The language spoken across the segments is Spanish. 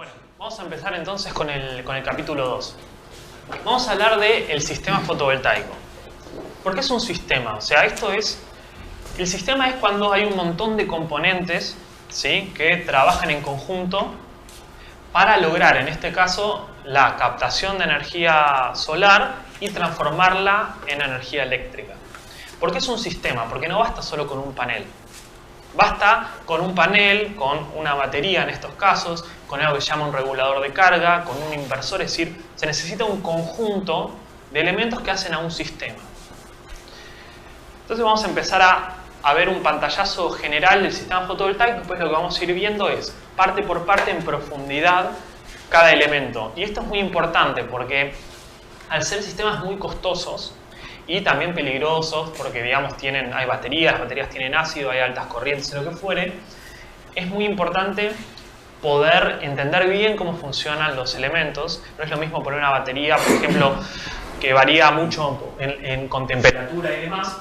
Bueno, vamos a empezar entonces con el capítulo 2. Vamos a hablar del sistema fotovoltaico. ¿Por qué es un sistema? O sea, el sistema es cuando hay un montón de componentes, ¿sí?, que trabajan en conjunto para lograr, en este caso, la captación de energía solar y transformarla en energía eléctrica. ¿Por qué es un sistema? Porque no basta solo con un panel. Basta con un panel, con una batería en estos casos, con algo que se llama un regulador de carga, con un inversor, es decir, se necesita un conjunto de elementos que hacen a un sistema. Entonces vamos a empezar a ver un pantallazo general del sistema fotovoltaico, después lo que vamos a ir viendo es parte por parte en profundidad cada elemento. Y esto es muy importante porque al ser sistemas muy costosos y también peligrosos, porque digamos hay baterías, las baterías tienen ácido, hay altas corrientes, lo que fuere, es muy importante poder entender bien cómo funcionan los elementos. No es lo mismo poner una batería, por ejemplo, que varía mucho con temperatura y demás.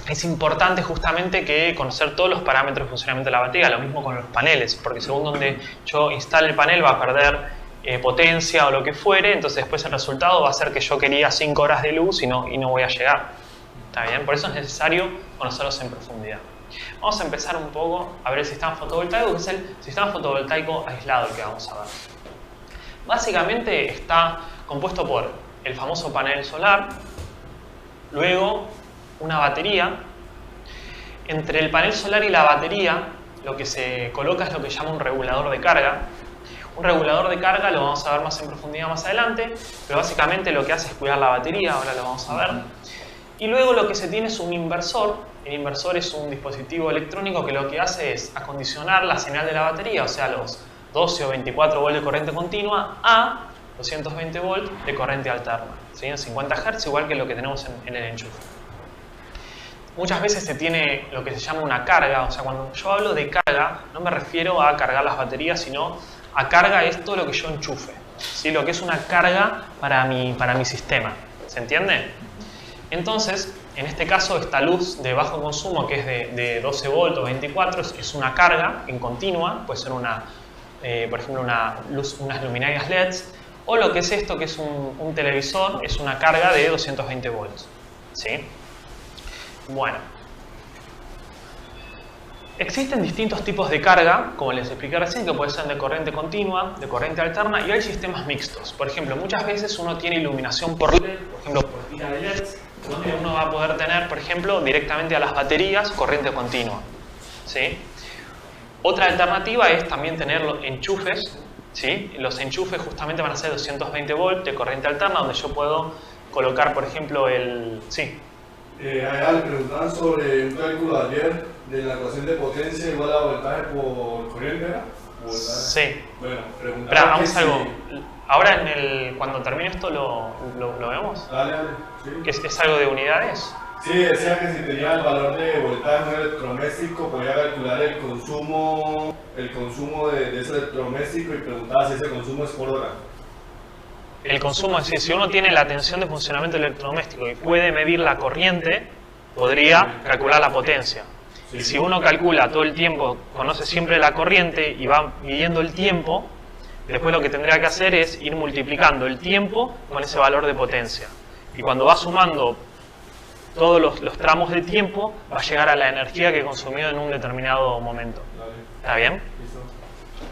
Es importante justamente que conocer todos los parámetros de funcionamiento de la batería, lo mismo con los paneles, porque según donde yo instale el panel va a perder potencia o lo que fuere, entonces después el resultado va a ser que yo quería 5 horas de luz y no voy a llegar. ¿Está bien? Por eso es necesario conocerlos en profundidad. Vamos a empezar un poco a ver el sistema fotovoltaico, que es el sistema fotovoltaico aislado el que vamos a ver. Básicamente está compuesto por el famoso panel solar, luego una batería. Entre el panel solar y la batería lo que se coloca es lo que se llama un regulador de carga. Un regulador de carga lo vamos a ver más en profundidad más adelante, pero básicamente lo que hace es cuidar la batería, ahora lo vamos a ver. Y luego lo que se tiene es un inversor. El inversor es un dispositivo electrónico que lo que hace es acondicionar la señal de la batería, o sea, los 12 o 24 volts de corriente continua a 220 volts de corriente alterna, ¿sí?, en 50 Hz, igual que lo que tenemos en el enchufe. Muchas veces se tiene lo que se llama una carga, o sea, cuando yo hablo de carga, no me refiero a cargar las baterías, sino a carga es todo lo que yo enchufe, ¿sí?, lo que es una carga para mi sistema. ¿Se entiende? Entonces, en este caso, esta luz de bajo consumo, que es de 12 volts o 24, es una carga en continua, puede ser por ejemplo, unas luminarias LEDs, o lo que es esto, que es un televisor, es una carga de 220 volts. ¿Sí? Bueno. Existen distintos tipos de carga, como les expliqué recién, que pueden ser de corriente continua, de corriente alterna, y hay sistemas mixtos. Por ejemplo, muchas veces uno tiene iluminación por LED, por ejemplo, por tira de LEDs, donde uno va a poder tener, por ejemplo, directamente a las baterías corriente continua. ¿Sí? Otra alternativa es también tener enchufes. ¿Sí? Los enchufes justamente van a ser 220 volts de corriente alterna, donde yo puedo colocar, por ejemplo, Sí. Le preguntaban sobre un cálculo ayer de la ecuación de potencia igual a voltaje por corriente, ¿verdad? Sí. Bueno, preguntaban. Espera, vamos a algo. Ahora, cuando termine esto, ¿lo vemos? Dale. Sí. ¿Es algo de unidades? Sí, decía que si tenía el valor de voltaje en un electrodoméstico, podía calcular el consumo de ese electrodoméstico y preguntaba si ese consumo es por hora. El consumo, es decir, si uno tiene la tensión de funcionamiento electrodoméstico y puede medir la corriente, podría calcular la potencia. Y si uno calcula todo el tiempo, conoce siempre la corriente y va midiendo el tiempo, después lo que tendría que hacer es ir multiplicando el tiempo con ese valor de potencia. Y cuando va sumando todos los tramos de tiempo, va a llegar a la energía que consumió en un determinado momento. ¿Está bien?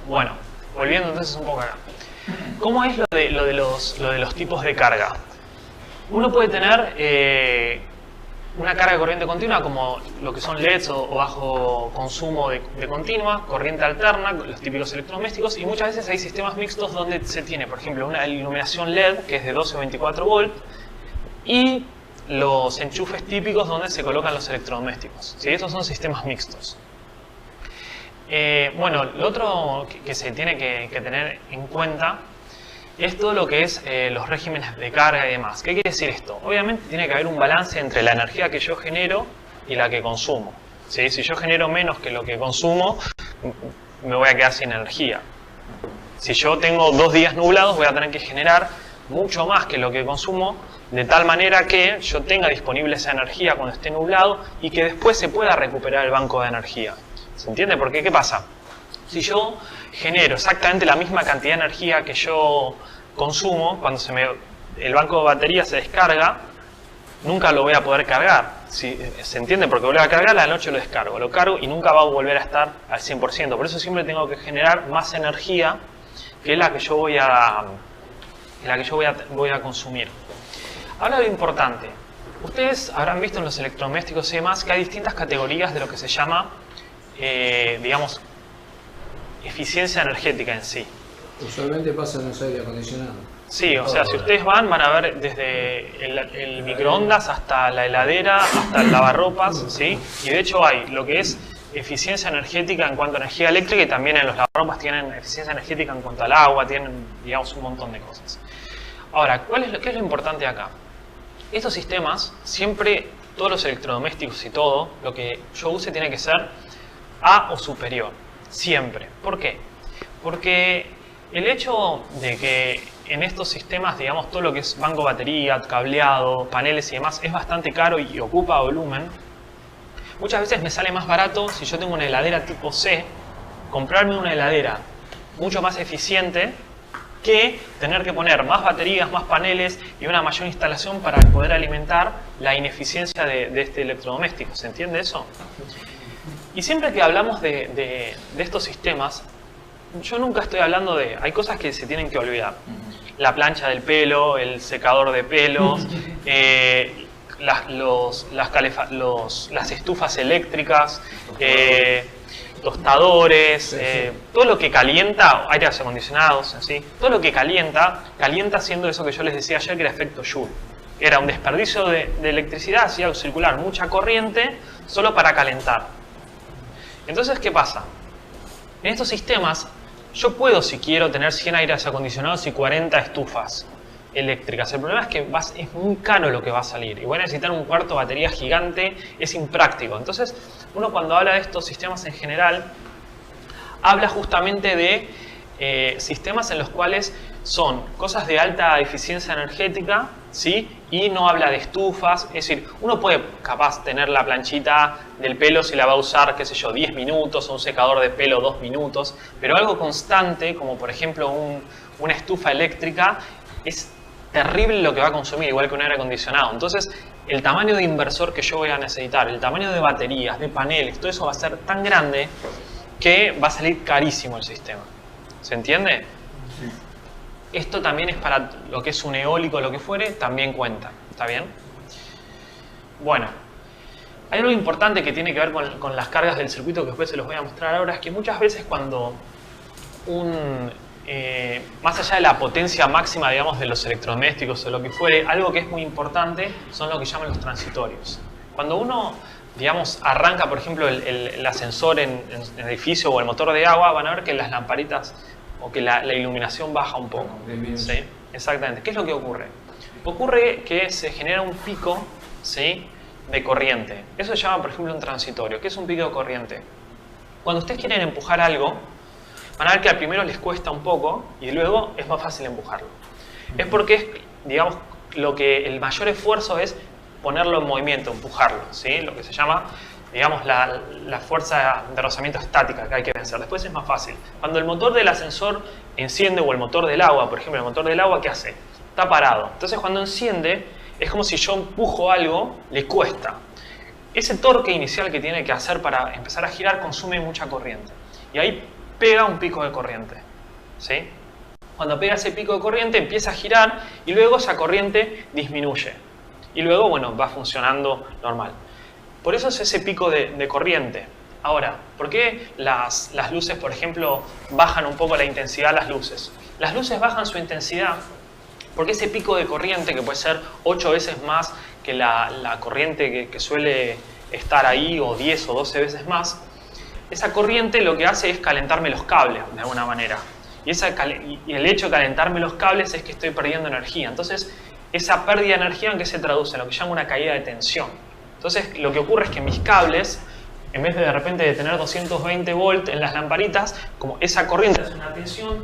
Bueno, volviendo entonces un poco acá. ¿Cómo es lo de los tipos de carga? Uno puede tener una carga de corriente continua como lo que son LEDs o bajo consumo de continua, corriente alterna, los típicos electrodomésticos, y muchas veces hay sistemas mixtos donde se tiene, por ejemplo, una iluminación LED que es de 12 o 24 volts y los enchufes típicos donde se colocan los electrodomésticos. ¿Sí? Estos son sistemas mixtos. Bueno, lo otro que se tiene que tener en cuenta es todo lo que es los regímenes de carga y demás. ¿Qué quiere decir esto? Obviamente tiene que haber un balance entre la energía que yo genero y la que consumo. ¿Sí? Si yo genero menos que lo que consumo, me voy a quedar sin energía. Si yo tengo 2 días nublados, voy a tener que generar mucho más que lo que consumo, de tal manera que yo tenga disponible esa energía cuando esté nublado y que después se pueda recuperar el banco de energía. ¿Se entiende? Porque ¿qué pasa? Si yo genero exactamente la misma cantidad de energía que yo consumo, cuando el banco de batería se descarga, nunca lo voy a poder cargar. ¿Se entiende? Porque vuelvo a cargar, a la noche lo cargo y nunca va a volver a estar al 100%. Por eso siempre tengo que generar más energía que la que yo voy a consumir. Ahora lo importante. Ustedes habrán visto en los electrodomésticos y demás que hay distintas categorías de lo que se llama, digamos, eficiencia energética en sí. Usualmente pasa en los aire acondicionados. Sí, o sea, si ustedes van a ver desde el microondas hasta la heladera, hasta el lavarropas, ¿sí? Y de hecho hay lo que es eficiencia energética en cuanto a energía eléctrica y también en los lavarropas tienen eficiencia energética en cuanto al agua, tienen, digamos, un montón de cosas. Ahora, ¿qué es lo importante acá? Estos sistemas, siempre, todos los electrodomésticos y todo, lo que yo use tiene que ser A o superior, siempre. ¿Por qué? Porque el hecho de que en estos sistemas, digamos, todo lo que es banco batería, cableado, paneles y demás, es bastante caro y ocupa volumen, muchas veces me sale más barato, si yo tengo una heladera tipo C, comprarme una heladera mucho más eficiente que tener que poner más baterías, más paneles y una mayor instalación para poder alimentar la ineficiencia de este electrodoméstico. ¿Se entiende eso? Y siempre que hablamos de estos sistemas, yo nunca estoy hablando de... Hay cosas que se tienen que olvidar. La plancha del pelo, el secador de pelos, las estufas eléctricas, tostadores, todo lo que calienta, aires acondicionados, ¿sí? Todo lo que calienta haciendo eso que yo les decía ayer que era efecto Joule. Era un desperdicio de electricidad, hacía circular mucha corriente solo para calentar. Entonces, ¿qué pasa? En estos sistemas, yo puedo, si quiero, tener 100 aires acondicionados y 40 estufas eléctricas. El problema es que es muy caro lo que va a salir y voy a necesitar un cuarto de batería gigante, es impráctico. Entonces, uno cuando habla de estos sistemas en general, habla justamente de sistemas en los cuales son cosas de alta eficiencia energética, ¿sí? Y no habla de estufas. Es decir, uno puede capaz tener la planchita del pelo si la va a usar, qué sé yo, 10 minutos, o un secador de pelo 2 minutos, pero algo constante, como por ejemplo una estufa eléctrica, es terrible lo que va a consumir, igual que un aire acondicionado. Entonces, el tamaño de inversor que yo voy a necesitar, el tamaño de baterías, de paneles, todo eso va a ser tan grande que va a salir carísimo el sistema. ¿Se entiende? Sí. Esto también es para lo que es un eólico, lo que fuere, también cuenta. ¿Está bien? Bueno, hay algo importante que tiene que ver con las cargas del circuito que después se los voy a mostrar ahora, es que muchas veces cuando más allá de la potencia máxima, digamos, de los electrodomésticos o lo que fuere, algo que es muy importante son lo que llaman los transitorios. Cuando uno, digamos, arranca, por ejemplo, el ascensor en el edificio o el motor de agua, van a ver que las lamparitas o que la iluminación baja un poco. ¿Sí? Exactamente. ¿Qué es lo que ocurre? Ocurre que se genera un pico, ¿sí?, de corriente. Eso se llama, por ejemplo, un transitorio. ¿Qué es un pico de corriente? Cuando ustedes quieren empujar algo, van a ver que al primero les cuesta un poco y luego es más fácil empujarlo. Es porque es, digamos, el mayor esfuerzo es ponerlo en movimiento, empujarlo, ¿sí? Lo que se llama, digamos, la fuerza de rozamiento estática que hay que vencer. Después es más fácil. Cuando el motor del ascensor enciende o el motor del agua, por ejemplo, el motor del agua, ¿qué hace? Está parado. Entonces cuando enciende es como si yo empujo algo, le cuesta. Ese torque inicial que tiene que hacer para empezar a girar consume mucha corriente. Y ahí pega un pico de corriente, ¿sí? Cuando pega ese pico de corriente empieza a girar y luego esa corriente disminuye. Y luego, bueno, va funcionando normal. Por eso es ese pico de corriente. Ahora, ¿por qué las luces, por ejemplo, bajan un poco la intensidad de las luces? Las luces bajan su intensidad porque ese pico de corriente, que puede ser 8 veces más que la corriente que suele estar ahí, o 10 o 12 veces más, esa corriente lo que hace es calentarme los cables de alguna manera. Y el hecho de calentarme los cables es que estoy perdiendo energía. Entonces, esa pérdida de energía, ¿en qué se traduce? En lo que llamo una caída de tensión. Entonces, lo que ocurre es que mis cables, en vez de repente de tener 220 volts en las lamparitas, como esa corriente hace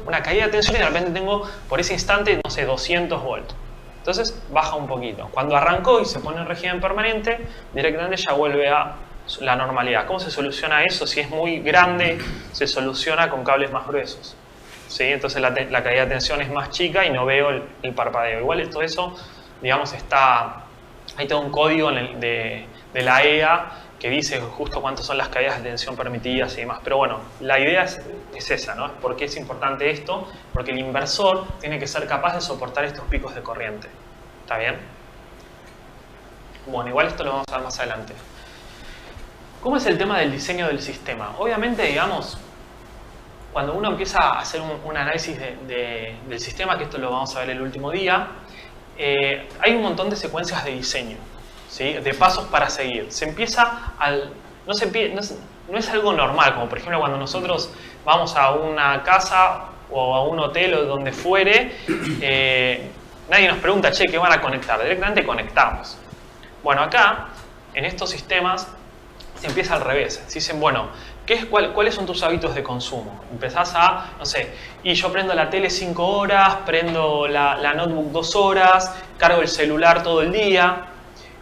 una caída de tensión y de repente tengo por ese instante, no sé, 200 volts. Entonces, baja un poquito. Cuando arrancó y se pone en régimen permanente, directamente ya vuelve a la normalidad. ¿Cómo se soluciona eso? Si es muy grande, se soluciona con cables más gruesos. ¿Sí? Entonces la caída de tensión es más chica y no veo el parpadeo. Igual todo eso, digamos, hay todo un código de la EA que dice justo cuántas son las caídas de tensión permitidas y demás. Pero bueno, la idea es esa, ¿no? ¿Por qué es importante esto? Porque el inversor tiene que ser capaz de soportar estos picos de corriente. ¿Está bien? Bueno, igual esto lo vamos a ver más adelante. ¿Cómo es el tema del diseño del sistema? Obviamente, digamos, cuando uno empieza a hacer un análisis del sistema, que esto lo vamos a ver el último día, hay un montón de secuencias de diseño, ¿sí? De pasos para seguir. Se empieza no es algo normal, como por ejemplo cuando nosotros vamos a una casa o a un hotel o donde fuere, nadie nos pregunta, che, ¿qué van a conectar? Directamente conectamos. Bueno, acá, en estos sistemas, se empieza al revés. Se dicen, bueno, ¿cuáles son tus hábitos de consumo? Empezás a, no sé, y yo prendo la tele 5 horas, prendo la notebook 2 horas, cargo el celular todo el día.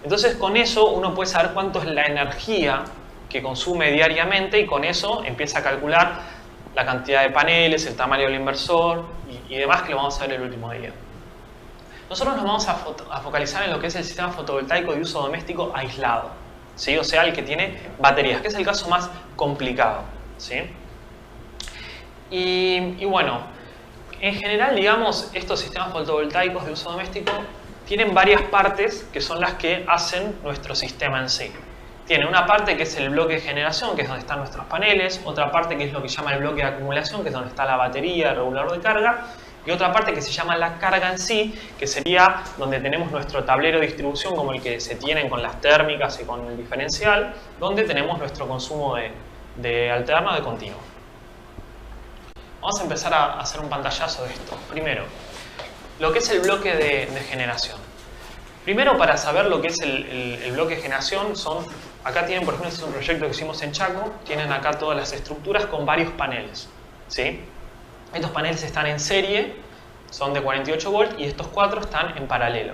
Entonces con eso uno puede saber cuánto es la energía que consume diariamente y con eso empieza a calcular la cantidad de paneles, el tamaño del inversor y demás, que lo vamos a ver el último día. Nosotros nos vamos a focalizar en lo que es el sistema fotovoltaico de uso doméstico aislado, ¿sí? O sea, el que tiene baterías, que es el caso más complicado, ¿sí? Y bueno, en general, digamos, estos sistemas fotovoltaicos de uso doméstico tienen varias partes que son las que hacen nuestro sistema en sí. Tiene una parte que es el bloque de generación, que es donde están nuestros paneles, otra parte que es lo que llama el bloque de acumulación, que es donde está la batería, el regulador de carga, y otra parte que se llama la carga en sí, que sería donde tenemos nuestro tablero de distribución como el que se tienen con las térmicas y con el diferencial, donde tenemos nuestro consumo de alterno de continuo. Vamos a empezar a hacer un pantallazo de esto. Primero, lo que es el bloque de generación. Primero, para saber lo que es el bloque de generación, acá tienen, por ejemplo, este es un proyecto que hicimos en Chaco, tienen acá todas las estructuras con varios paneles, ¿sí? Estos paneles están en serie, son de 48 volts y estos 4 están en paralelo.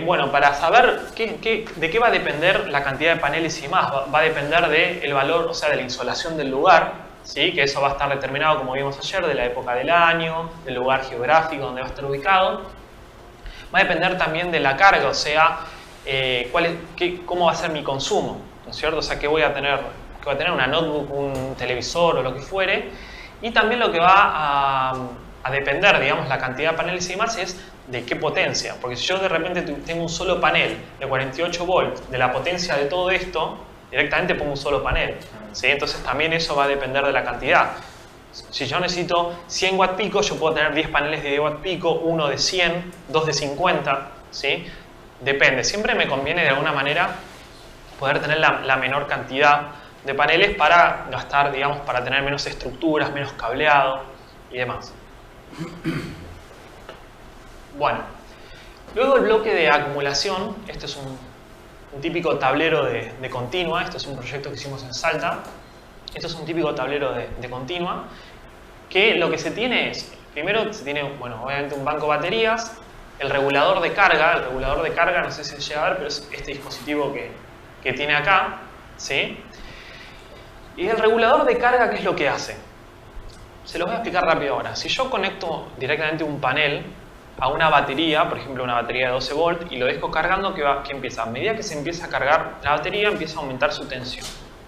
Bueno, para saber de qué va a depender la cantidad de paneles y demás, va a depender del valor, o sea, de la insolación del lugar, ¿sí? Que eso va a estar determinado, como vimos ayer, de la época del año, del lugar geográfico donde va a estar ubicado. Va a depender también de la carga, o sea, cómo va a ser mi consumo, ¿no es cierto? O sea, que voy a tener una notebook, un televisor o lo que fuere. Y también lo que va a depender, digamos, la cantidad de paneles y demás es de qué potencia. Porque si yo de repente tengo un solo panel de 48 volts, de la potencia de todo esto, directamente pongo un solo panel, ¿sí? Entonces también eso va a depender de la cantidad. Si yo necesito 100 watt pico, yo puedo tener 10 paneles de 10 watt pico, uno de 100, dos de 50, ¿sí? Depende. Siempre me conviene de alguna manera poder tener la menor cantidad de paneles para gastar, digamos, para tener menos estructuras, menos cableado y demás. Bueno, luego el bloque de acumulación. Este es un típico tablero de continua. Este es un proyecto que hicimos en Salta. Esto es un típico tablero de continua, que lo que se tiene es, primero se tiene, bueno, obviamente un banco de baterías, el regulador de carga. No sé si se llega a ver, pero es este dispositivo que tiene acá, ¿sí? Y el regulador de carga, ¿qué es lo que hace? Se los voy a explicar rápido ahora. Si yo conecto directamente un panel a una batería, por ejemplo una batería de 12 volts, y lo dejo cargando, ¿qué empieza? A medida que se empieza a cargar la batería, empieza a aumentar su tensión,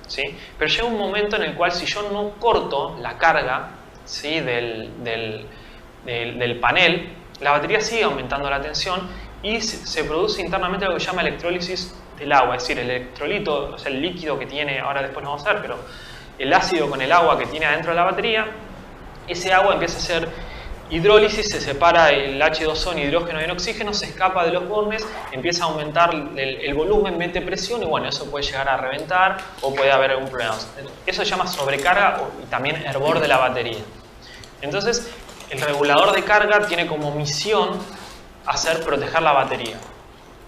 ¿sí? Pero llega un momento en el cual, si yo no corto la carga, ¿sí? del panel, la batería sigue aumentando la tensión y se produce internamente lo que se llama electrólisis del agua, es decir, el electrolito, o sea, el líquido que tiene, ahora después lo vamos a ver, pero el ácido con el agua que tiene adentro de la batería, ese agua empieza a hacer hidrólisis, se separa el H2O en hidrógeno y en oxígeno, se escapa de los bornes, empieza a aumentar el volumen, mete presión y bueno, eso puede llegar a reventar o puede haber algún problema. Eso se llama sobrecarga y también hervor de la batería. Entonces, el regulador de carga tiene como misión proteger la batería,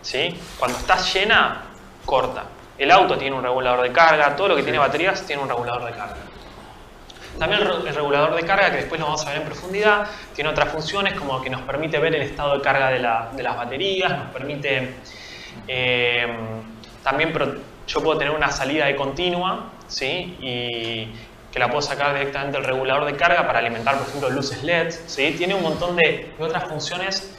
¿sí? Cuando está llena, corta. El auto tiene un regulador de carga, todo lo que tiene baterías tiene un regulador de carga. También el regulador de carga, que después lo vamos a ver en profundidad, tiene otras funciones como que nos permite ver el estado de carga de las baterías, nos permite también yo puedo tener una salida de continua, ¿sí? Y que la puedo sacar directamente del regulador de carga para alimentar, por ejemplo, luces LED, ¿sí? Tiene un montón de otras funciones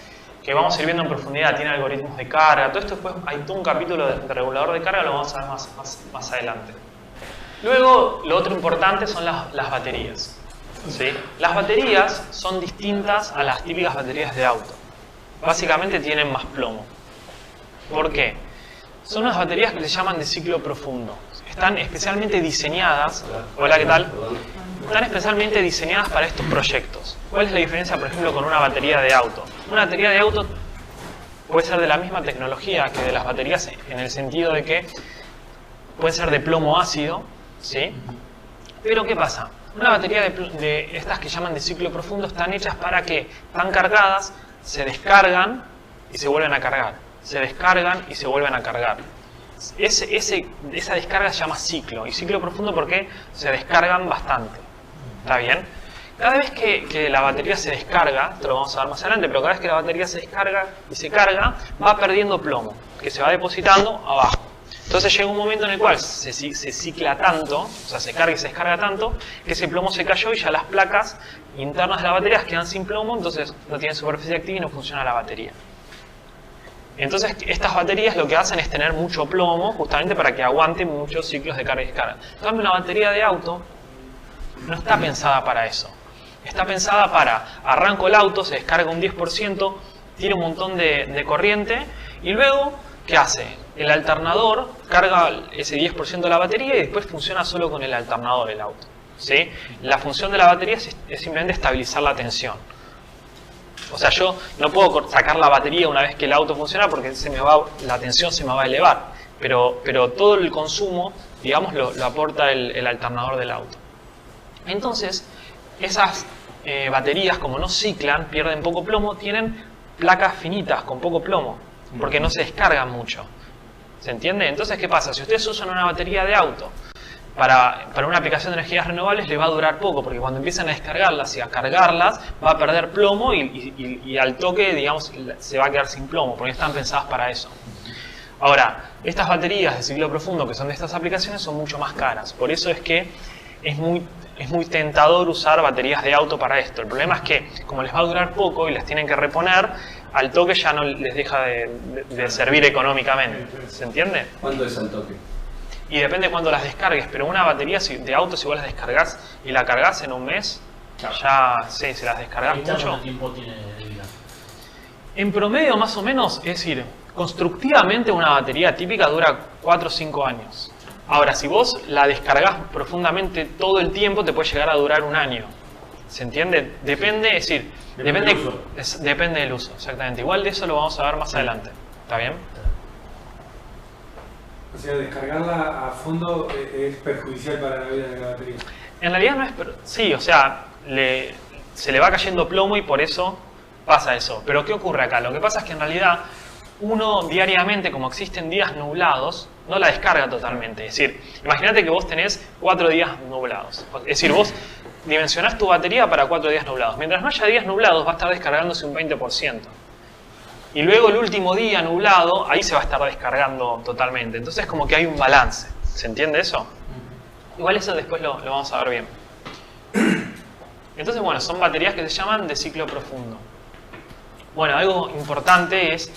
que vamos a ir viendo en profundidad. Tiene algoritmos de carga, todo esto después hay todo un capítulo de regulador de carga, lo vamos a ver más adelante. Luego, lo otro importante son las baterías, ¿sí? Las baterías son distintas a las típicas baterías de auto. Básicamente tienen más plomo. ¿Por qué? Son unas baterías que se llaman de ciclo profundo. Están especialmente diseñadas, hola, ¿qué tal? Están especialmente diseñadas para estos proyectos. ¿Cuál es la diferencia, por ejemplo, con una batería de auto? Una batería de auto puede ser de la misma tecnología que de las baterías, en el sentido de que puede ser de plomo ácido, ¿sí? Pero ¿qué pasa? Una batería de estas que llaman de ciclo profundo están hechas para que están cargadas, se descargan y se vuelven a cargar. Se descargan y se vuelven a cargar. Esa descarga se llama ciclo. Y ciclo profundo porque se descargan bastante. ¿Está bien? Cada vez que la batería se descarga, esto lo vamos a ver más adelante, pero cada vez que la batería se descarga y se carga, va perdiendo plomo, que se va depositando abajo. Entonces llega un momento en el cual se cicla tanto, o sea, se carga y se descarga tanto, que ese plomo se cayó y ya las placas internas de la batería quedan sin plomo, entonces no tienen superficie activa y no funciona la batería. Entonces estas baterías lo que hacen es tener mucho plomo, justamente para que aguanten muchos ciclos de carga y descarga. En cambio, una batería de auto no está pensada para eso. Está pensada para, arranco el auto, se descarga un 10%, tira un montón de corriente y luego, ¿qué hace? El alternador carga ese 10% de la batería y después funciona solo con el alternador el auto, ¿sí? La función de la batería es simplemente estabilizar la tensión. O sea, yo no puedo sacar la batería una vez que el auto funciona porque la tensión se me va a elevar. Pero todo el consumo, digamos, lo aporta el alternador del auto. Entonces, esas baterías, como no ciclan, pierden poco plomo, tienen placas finitas con poco plomo, porque no se descargan mucho. ¿Se entiende? Entonces, ¿qué pasa? Si ustedes usan una batería de auto para una aplicación de energías renovables, le va a durar poco, porque cuando empiezan a descargarlas y a cargarlas, va a perder plomo y al toque, digamos, se va a quedar sin plomo, porque están pensadas para eso. Ahora, estas baterías de ciclo profundo que son de estas aplicaciones son mucho más caras. Por eso es que es muy tentador usar baterías de auto para esto. El problema es que, como les va a durar poco y las tienen que reponer, al toque ya no les deja de servir económicamente. ¿Se entiende? ¿Cuánto es al toque? Y depende de cuándo las descargues, pero una batería de auto, si vos las descargas y la cargas en un mes, ya sí, si las descargas mucho. ¿Cuánto tiempo tiene de vida? En promedio, más o menos, es decir, constructivamente una batería típica dura 4 o 5 años. Ahora, si vos la descargas profundamente todo el tiempo, te puede llegar a durar un año. ¿Se entiende? Depende, es decir, depende del uso, exactamente. Igual de eso lo vamos a ver más adelante. ¿Está bien? O sea, descargarla a fondo es perjudicial para la vida de la batería. En realidad no es... Sí, o sea, se le va cayendo plomo y por eso pasa eso. Pero ¿qué ocurre acá? Lo que pasa es que en realidad uno diariamente, como existen días nublados, no la descarga totalmente. Es decir, imagínate que vos tenés 4 días nublados. Es decir, vos dimensionás tu batería para 4 días nublados. Mientras no haya días nublados, va a estar descargándose un 20%. Y luego el último día nublado, ahí se va a estar descargando totalmente. Entonces como que hay un balance. ¿Se entiende eso? Igual eso después lo vamos a ver bien. Entonces, bueno, son baterías que se llaman de ciclo profundo. Bueno, algo importante es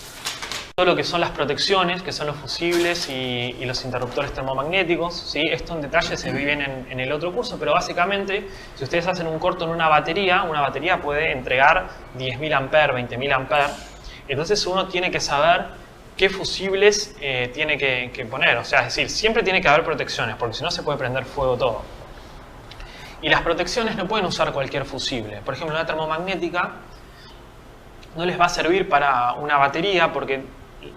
todo lo que son las protecciones, que son los fusibles y los interruptores termomagnéticos, ¿sí? Esto en detalle se ve bien en el otro curso, pero básicamente, si ustedes hacen un corto en una batería puede entregar 10.000 amperes, 20.000 amperes. Entonces uno tiene que saber qué fusibles tiene que poner. O sea, es decir, siempre tiene que haber protecciones, porque si no se puede prender fuego todo. Y las protecciones no pueden usar cualquier fusible. Por ejemplo, una termomagnética no les va a servir para una batería porque,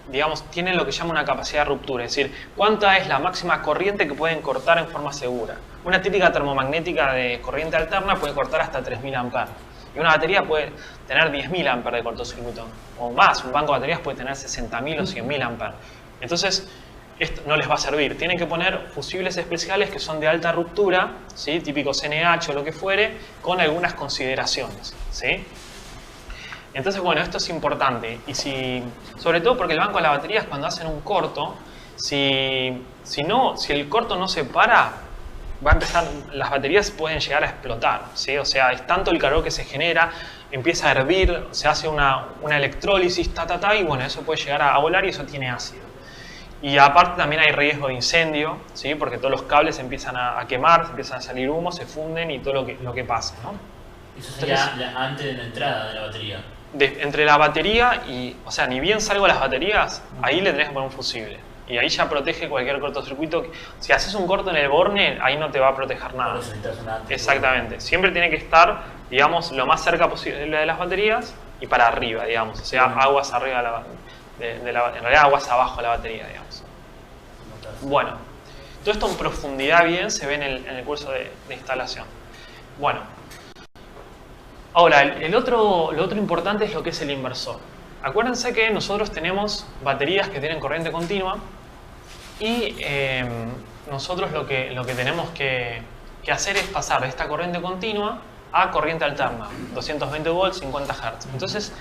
digamos, tienen lo que llama una capacidad de ruptura. Es decir, ¿cuánta es la máxima corriente que pueden cortar en forma segura? Una típica termomagnética de corriente alterna puede cortar hasta 3.000 amperes. Y una batería puede tener 10.000 amperes de cortocircuito o más. Un banco de baterías puede tener 60.000 o 100.000 amperes. Entonces, esto no les va a servir. Tienen que poner fusibles especiales que son de alta ruptura, ¿sí? Típicos NH o lo que fuere, con algunas consideraciones, ¿sí? Entonces, bueno, esto es importante. Y sobre todo porque el banco de las baterías, cuando hacen un corto, Si el corto no se para, va a empezar, las baterías pueden llegar a explotar, ¿sí? O sea, es tanto el calor que se genera, empieza a hervir, se hace una electrólisis, y bueno, eso puede llegar a volar y eso tiene ácido. Y aparte también hay riesgo de incendio, ¿sí? Porque todos los cables empiezan a quemar, empiezan a salir humo, se funden y todo lo que pasa, ¿no? Eso sería antes de la entrada de la batería. Entre la batería y, o sea, ni bien salgo las baterías, ahí le tenés que poner un fusible. Y ahí ya protege cualquier cortocircuito. Si haces un corto en el borne, ahí no te va a proteger nada. Exactamente. Siempre tiene que estar, digamos, lo más cerca posible de las baterías y para arriba, digamos. O sea, aguas arriba en realidad aguas abajo de la batería, digamos. Bueno, todo esto en profundidad bien se ve en el curso de instalación. Bueno, ahora, lo otro importante es lo que es el inversor. Acuérdense que nosotros tenemos baterías que tienen corriente continua y nosotros lo que tenemos que hacer es pasar de esta corriente continua a corriente alterna, 220 volts, 50 Hz. Entonces,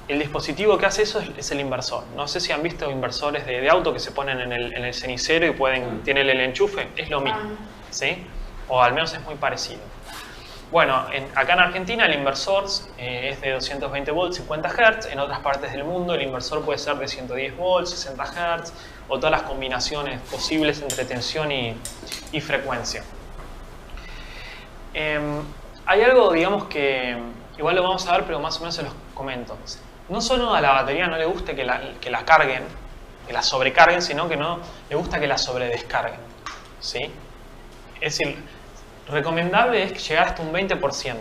el dispositivo que hace eso es el inversor. No sé si han visto inversores de auto que se ponen en el cenicero y tienen el enchufe. Es lo mismo, ¿sí? O al menos es muy parecido. Bueno, acá en Argentina el inversor es de 220 volts, 50 Hz. En otras partes del mundo el inversor puede ser de 110 volts, 60 Hz o todas las combinaciones posibles entre tensión y frecuencia. Hay algo, digamos, que igual lo vamos a ver, pero más o menos se los comento. No solo a la batería no le gusta que la carguen, que la sobrecarguen, sino que no le gusta que la sobredescarguen, ¿sí? Es decir, recomendable es llegar hasta un 20%.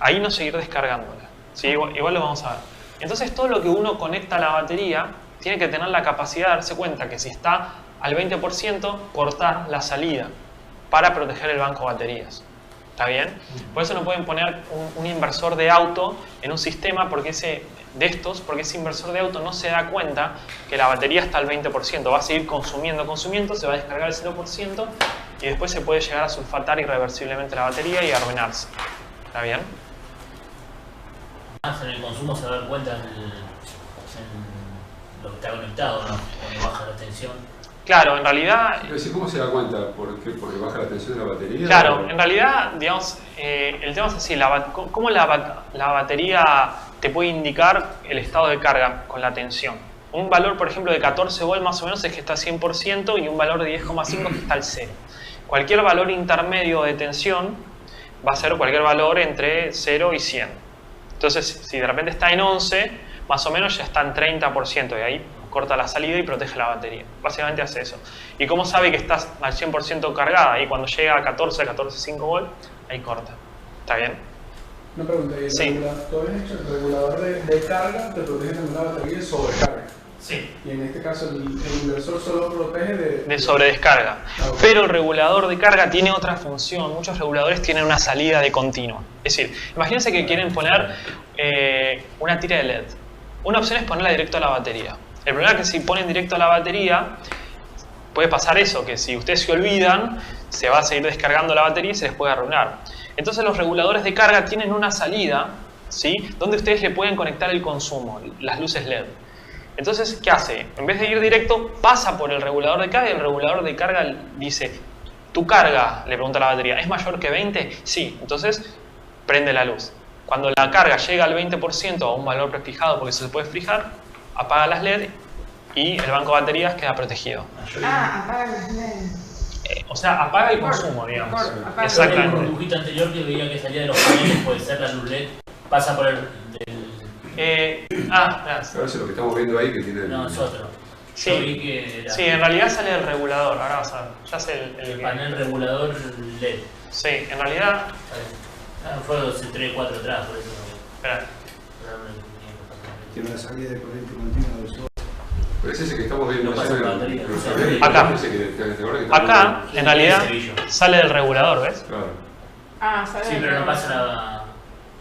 Ahí no seguir descargándola, ¿sí? Igual lo vamos a ver. Entonces todo lo que uno conecta a la batería tiene que tener la capacidad de darse cuenta que si está al 20%, cortar la salida para proteger el banco de baterías. ¿Está bien? Por eso no pueden poner un inversor de auto en un sistema porque ese inversor de auto no se da cuenta que la batería está al 20%. Va a seguir consumiendo, se va a descargar el 0% y después se puede llegar a sulfatar irreversiblemente la batería y arruinarse. ¿Está bien? Más en el consumo se va a dar cuenta en lo que está conectado, ¿no? Cuando baja la tensión. Claro, en realidad... ¿Cómo se da cuenta? ¿Por qué? ¿Porque baja la tensión de la batería? Claro, en realidad, digamos, el tema es así, ¿cómo la batería te puede indicar el estado de carga con la tensión? Un valor, por ejemplo, de 14 volts más o menos es que está al 100% y un valor de 10,5 que está al 0. Cualquier valor intermedio de tensión va a ser cualquier valor entre 0 y 100. Entonces, si de repente está en 11, más o menos ya está en 30% y ahí corta la salida y protege la batería. Básicamente hace eso. ¿Y cómo sabe que estás al 100% cargada? Y cuando llega a 14,5 volts, ahí corta. ¿Está bien? Una pregunta, ¿y el regulador de carga te protege también la batería de sobrecarga? Sí. Y en este caso el inversor solo protege de sobredescarga. Ah, okay. Pero el regulador de carga tiene otra función. Muchos reguladores tienen una salida de continua. Es decir, imagínense que quieren poner una tira de LED. Una opción es ponerla directo a la batería. El problema es que si ponen directo a la batería, puede pasar eso, que si ustedes se olvidan, se va a seguir descargando la batería y se les puede arruinar. Entonces los reguladores de carga tienen una salida, ¿sí?, donde ustedes le pueden conectar el consumo, las luces LED. Entonces, ¿qué hace? En vez de ir directo, pasa por el regulador de carga y el regulador de carga dice, ¿tu carga, le pregunta a la batería, es mayor que 20? Sí, entonces prende la luz. Cuando la carga llega al 20% a un valor prefijado, porque eso se puede fijar, apaga las LED y el banco de baterías queda protegido. Apaga las LED. O sea, apaga el consumo, digamos. Apaga. Exactamente. Un dibujito anterior que veía que salía de los paneles, puede ser la luz LED, pasa por el... Gracias. Claro, eso es lo que estamos viendo ahí que tiene... No, es otro. Sí. Yo vi que era Sí, en realidad sale del regulador. Ahora vas a ver. Ya sé el panel regulador LED. Sí, en realidad... Fue hace 3 o 4 atrás, por eso. Espera. Tiene una salida de corriente continua del sol. Pero es ese que estamos viendo. No pasa por la batería. Acá, en realidad, sale del regulador, ¿ves? Claro. ¿Sale? Sí, pero no pasa la...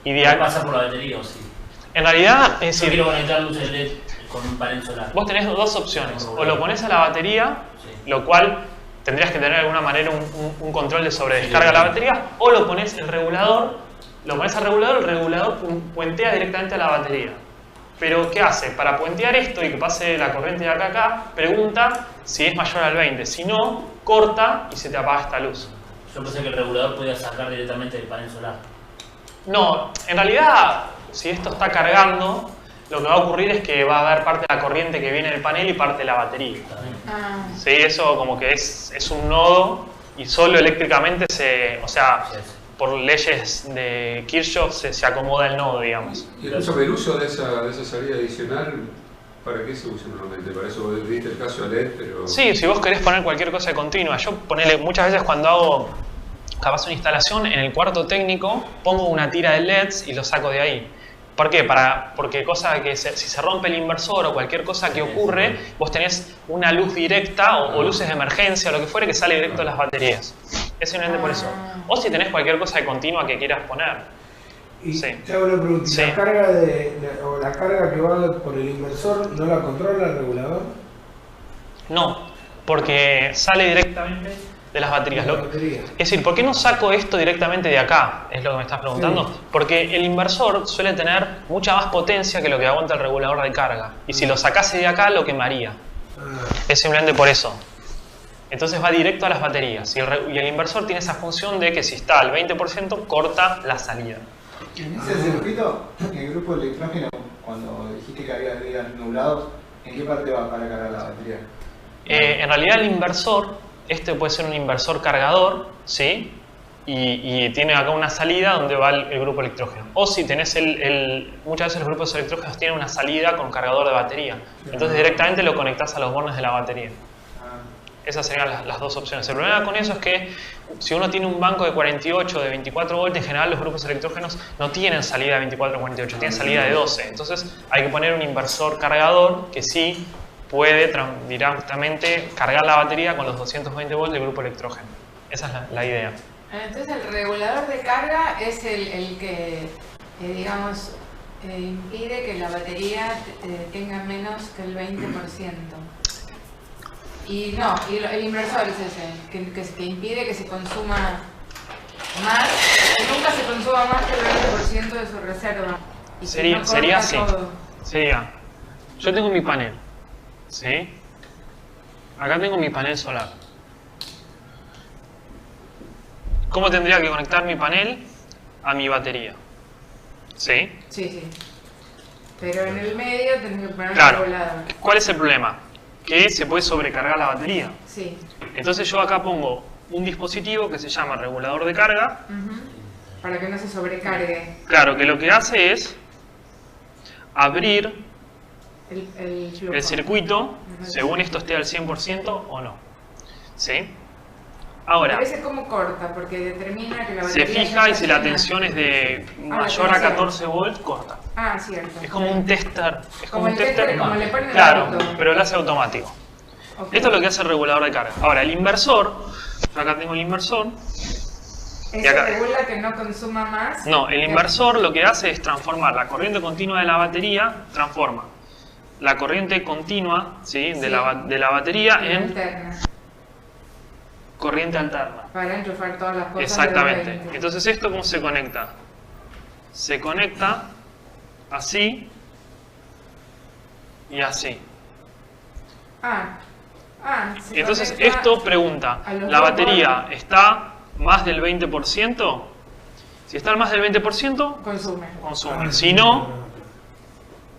Y no pasa por la batería, ¿o sí? En realidad, es Yo decir, quiero conectar luces LED con un panel solar. vos tenés dos opciones. O lo pones a la batería, Sí. lo cual tendrías que tener de alguna manera un control de sobredescarga de la batería, o lo pones el regulador, lo pones al regulador, el regulador puentea directamente a la batería. Pero ¿qué hace? Para puentear esto y que pase la corriente de acá a acá, pregunta si es mayor al 20. Si no, corta y se te apaga esta luz. Yo pensé que el regulador podía sacar directamente del panel solar. No, en realidad, si esto está cargando, lo que va a ocurrir es que va a haber parte de la corriente que viene del panel y parte de la batería. Ah. Sí, eso como que es un nodo y solo eléctricamente o sea, por leyes de Kirchhoff se acomoda el nodo, digamos. Y escúchame, el uso de esa salida adicional, ¿para qué se usa normalmente? Para eso vos viste el caso de LED, pero... Sí, si vos querés poner cualquier cosa de continua. Yo ponele, muchas veces cuando hago capaz una instalación, en el cuarto técnico pongo una tira de LEDs y lo saco de ahí. ¿Por qué? Porque cosa que si se rompe el inversor o cualquier cosa que ocurre, vos tenés una luz directa o luces de emergencia o lo que fuere que sale directo de las baterías. Es simplemente por eso. O si tenés cualquier cosa de continua que quieras poner. Y Sí. te hago una pregunta, Sí. ¿la carga o la carga que va por el inversor no la controla el regulador? No, porque sale directamente de las baterías. La batería. Es decir, ¿por qué no saco esto directamente de acá? Es lo que me estás preguntando. Sí. Porque el inversor suele tener mucha más potencia que lo que aguanta el regulador de carga. Y si lo sacase de acá, lo quemaría. Es simplemente por eso. Entonces va directo a las baterías. Y el inversor tiene esa función de que si está al 20%, corta la salida. En ese circuito, el grupo electrógeno, cuando dijiste que había días nublados, ¿en qué parte va para cargar la batería? En realidad el inversor, este puede ser un inversor cargador, ¿sí? Y tiene acá una salida donde va el grupo electrógeno. O si tenés muchas veces los grupos electrógenos tienen una salida con cargador de batería. Entonces directamente lo conectás a los bornes de la batería. Esas serían las dos opciones. El problema con eso es que si uno tiene un banco de 48, de 24 volts, en general los grupos electrógenos no tienen salida de 24 o 48, tienen salida de 12. Entonces hay que poner un inversor cargador que sí puede directamente cargar la batería con los 220 volts del grupo electrógeno. Esa es la idea. Entonces el regulador de carga es el que, digamos, impide que la batería tenga menos que el 20%. Y el inversor es ese, que impide que se consuma más, que nunca se consuma más que el 20% de su reserva. Y Sería así. Sería, yo tengo mi panel, ¿sí? Acá tengo mi panel solar. ¿Cómo tendría que conectar mi panel a mi batería? ¿Sí? Sí. Pero en el medio tenés que poner Claro. un regulador. ¿Cuál es el problema? Que se puede sobrecargar la batería. Sí. Entonces yo acá pongo un dispositivo que se llama regulador de carga. Para que no se sobrecargue Claro, que lo que hace es abrir el flujo. el circuito según esto esté al 100% o no. ¿Sí? Ahora, A veces como corta, porque determina que la se batería fija ya y si la está tensión es de la mayor a tensión. 14 volts, corta. Ah, cierto. Es como un tester. Es Como el tester, como le ponen el Claro, auto. pero lo hace automático. Ok. Esto es lo que hace el regulador de carga. Ahora, el inversor, yo acá tengo el inversor. ¿Eso acá- regula que no consuma más? No, el inversor lo que hace es transformar la corriente continua de la batería, transforma la corriente continua, ¿sí? de la batería en Interna, corriente alterna. para enchufar todas las cosas. Exactamente. de 20. Entonces, ¿esto cómo se conecta? Se conecta así y así. Se Entonces, conecta esto pregunta, a los ¿la dos batería bordes. está más del 20%? Si está más del 20%, Consume. consume. Si no,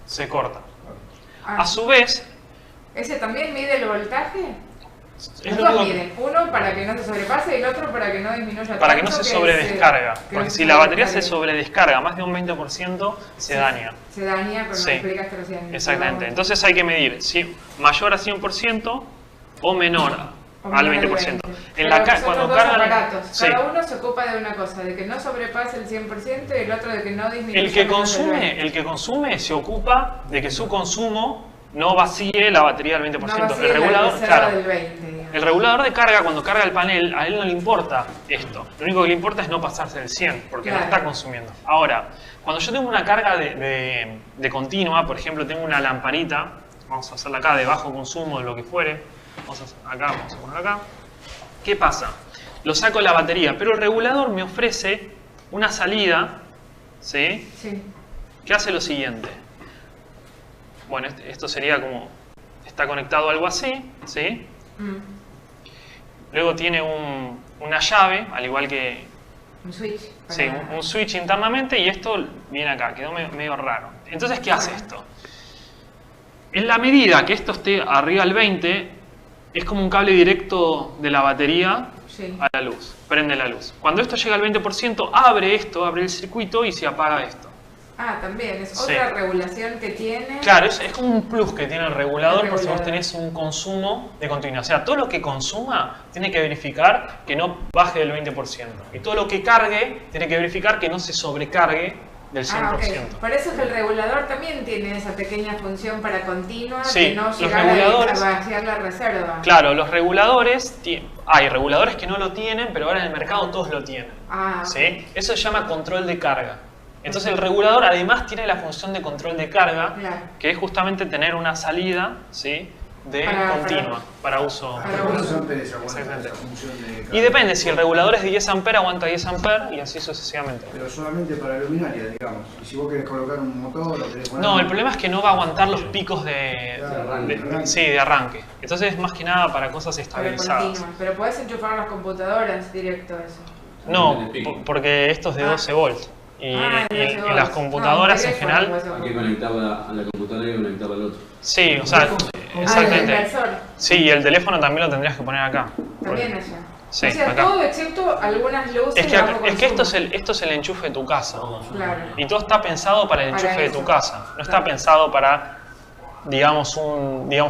se corta. Ah, A su vez, ¿Ese también mide el voltaje? es Los lo dos único miden. Uno para que no se sobrepase y el otro para que no disminuya para que no tanto se sobredescarga. que Porque no si la batería se sobredescargue. sobredescarga más de un 20%, se daña. Se daña, pero Sí. no explicaste recién. Exactamente. Pero- Entonces hay que medir si mayor a 100% o menor o al menor 20%. Pero En la son cuando los dos cargan, aparatos. sí. Cada uno se ocupa de una cosa, de que no sobrepase el 100% y el otro de que no disminuya. El que menos del consume, 20. el que consume se ocupa de que su consumo no vacíe la batería del 20%. No vacíe El la regulador, reserva claro. del 20, digamos. El regulador de carga, cuando carga el panel, a él no le importa esto. Lo único que le importa es no pasarse del 100, porque no Claro. está consumiendo. Ahora, cuando yo tengo una carga de continua, por ejemplo, tengo una lamparita, vamos a hacerla acá de bajo consumo, de lo que fuere, vamos a poner acá. ¿Qué pasa? Lo saco de la batería, pero el regulador me ofrece una salida, ¿sí? Sí. Que hace lo siguiente. Bueno, esto sería como, está conectado a algo así, ¿sí? Luego tiene una llave, al igual que... Un switch. Sí, un switch internamente, y esto viene acá, quedó medio raro. Entonces, ¿qué hace esto? En la medida que esto esté arriba del 20, es como un cable directo de la batería a la luz, prende la luz. Cuando esto llega al 20%, abre el circuito y se apaga esto. Ah, también, es otra regulación que tiene. Claro, es como un plus que tiene el regulador por si vos tenés un consumo de continuidad. O sea, todo lo que consuma tiene que verificar que no baje del 20%. Y todo lo que cargue tiene que verificar que no se sobrecargue del 100%. Ah, okay. Por eso es que el regulador también tiene esa pequeña función para continua, sí, que no los llegar reguladores, a vaciar la reserva. Claro, los reguladores, hay reguladores que no lo tienen, pero ahora en el mercado todos lo tienen. Ah, ¿sí? Eso se llama control de carga. Entonces el regulador además tiene la función de control de carga, que es justamente tener una salida, ¿sí?, de continua para uso. Exactamente. Y depende, si el regulador es de 10 A, aguanta 10 A y así sucesivamente. Pero solamente para luminaria, digamos. Y si vos querés colocar un motor o querés poner... No, el problema es que no va a aguantar los picos de arranque. Entonces, más que nada para cosas estabilizadas. Pero podés enchufar las computadoras directo a eso. No, porque esto es de 12 volts. Y las computadoras en general... Hay que conectarla a la computadora y conectarla al otro. Sí, o sea, exactamente. Sí, y el teléfono también lo tendrías que poner acá. También allá. Sí, o sea, acá. todo excepto algunas luces. Es que esto es el enchufe de tu casa. Claro. Y todo está pensado para el enchufe de tu casa. No está pensado para, digamos,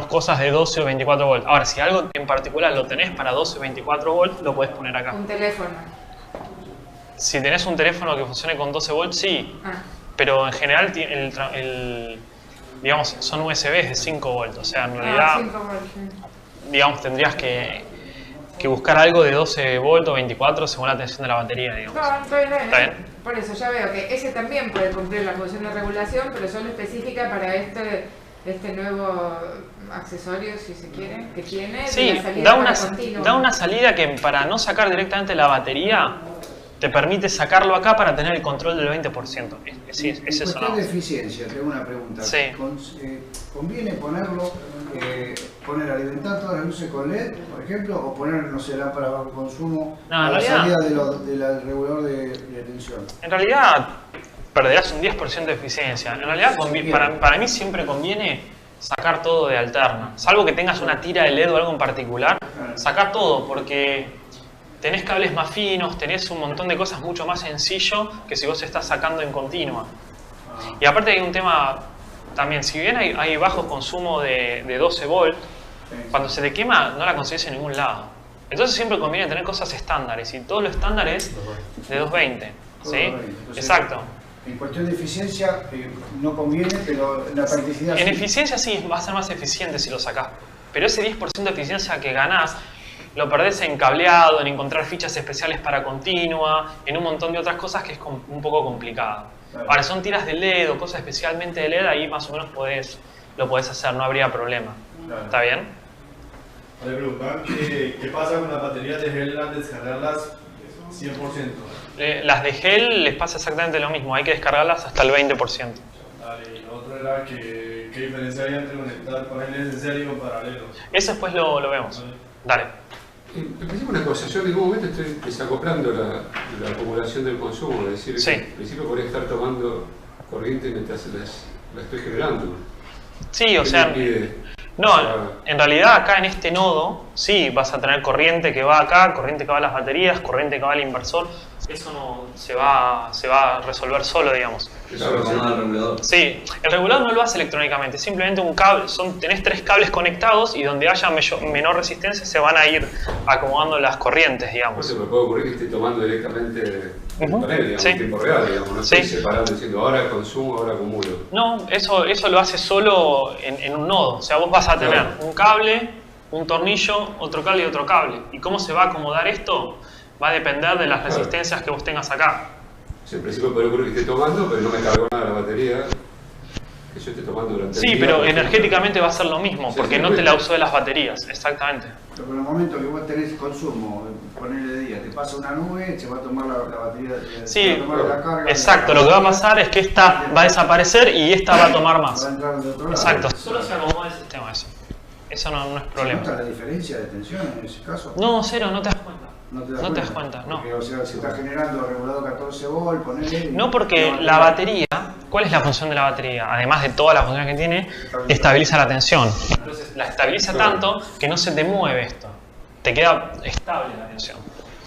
cosas de 12 o 24 volts. Ahora, si algo en particular lo tenés para 12 o 24 volts, lo podés poner acá. Un teléfono. Si tenés un teléfono que funcione con 12 volts, sí. Pero en general digamos, son USBs de 5 volts. O sea, en realidad, 5 volts, digamos, tendrías que buscar algo de 12 volts o 24 según la tensión de la batería, digamos. No, está bien. ¿Está bien? Por eso ya veo que ese también puede cumplir la función de regulación, pero solo específica para este nuevo accesorio, si se quiere, que tiene. Sí, la salida da una salida que para no sacar directamente la batería, te permite sacarlo acá para tener el control del 20%. Sí, es eso. Cuestión de eficiencia, tengo una pregunta. Sí. ¿Conviene ponerlo, alimentar todas las luces con LED, por ejemplo, o poner, no sé, lámparas bajo consumo a la salida del regulador de tensión? En realidad, perderás un 10% de eficiencia. En realidad, para mí siempre conviene sacar todo de alterna. Salvo que tengas una tira de LED o algo en particular, sacar todo, porque tenés cables más finos, tenés un montón de cosas mucho más sencillo que si vos estás sacando en continua. Y aparte hay un tema también, si bien hay bajo consumo de 12 volts, cuando se te quema no la conseguís en ningún lado. Entonces siempre conviene tener cosas estándares, y todo lo estándar es de 220. ¿Sí? Entonces, exacto. En cuestión de eficiencia no conviene, pero la practicidad En sí. eficiencia sí, va a ser más eficiente si lo sacás. Pero ese 10% de eficiencia que ganás, lo perdés en cableado, en encontrar fichas especiales para continua, en un montón de otras cosas que es un poco complicado. Ahora, son tiras de LED o cosas especialmente de LED, ahí más o menos lo podés hacer, no habría problema. ¿Está bien? Me preguntan qué pasa con las baterías de gel al descargarlas 100%. Las de gel les pasa exactamente lo mismo, hay que descargarlas hasta el 20%. Vale, y lo otro era qué diferencia hay entre conectar paneles en serie o paralelos. Eso después lo vemos. Dale. Empecemos una cosa, yo en ningún momento estoy desacoplando la acumulación del consumo, es decir, sí. En principio podría estar tomando corriente mientras la estoy generando. Sí, o sea, no, en realidad acá en este nodo, sí, vas a tener corriente que va acá, corriente que va a las baterías, corriente que va al inversor. Eso no se va a resolver solo, digamos. Sí, el regulador no lo hace electrónicamente, simplemente un cable, tenés 3 cables conectados y donde haya menor resistencia se van a ir acomodando las corrientes, digamos. Eso me puede ocurrir que esté tomando directamente el panel, digamos, en tiempo real, digamos, no estoy separando diciendo ahora consumo, ahora acumulo. No, eso lo hace solo en un nodo, o sea, vos vas a tener un cable, un tornillo, otro cable y otro cable. ¿Y cómo se va a acomodar esto? Va a depender de las resistencias que vos tengas acá. O sea, en principio puede ocurrir que esté tomando, pero no me cargó nada la batería que yo esté tomando durante el día. Sí, pero energéticamente va a ser lo mismo, porque no te la usó de las baterías, exactamente. Pero en el momento que vos tenés consumo, ponerle de día, te pasa una nube, se va a tomar la batería, sí, va a tomar la carga. Exacto, lo que va a pasar es que esta va a desaparecer y esta va a tomar más. Va a entrar de otro lado. Exacto, solo se acomoda el sistema eso. Eso no es problema. ¿Se nota la diferencia de tensión en ese caso? No, cero, no te das cuenta. No te das cuenta, no. Porque, o sea, si estás generando regulador 14 volt, ponele... No, porque la batería, ¿cuál es la función de la batería? Además de todas las funciones que tiene, estabiliza la tensión. Entonces la estabiliza tanto que no se te mueve esto. Te queda estable la tensión.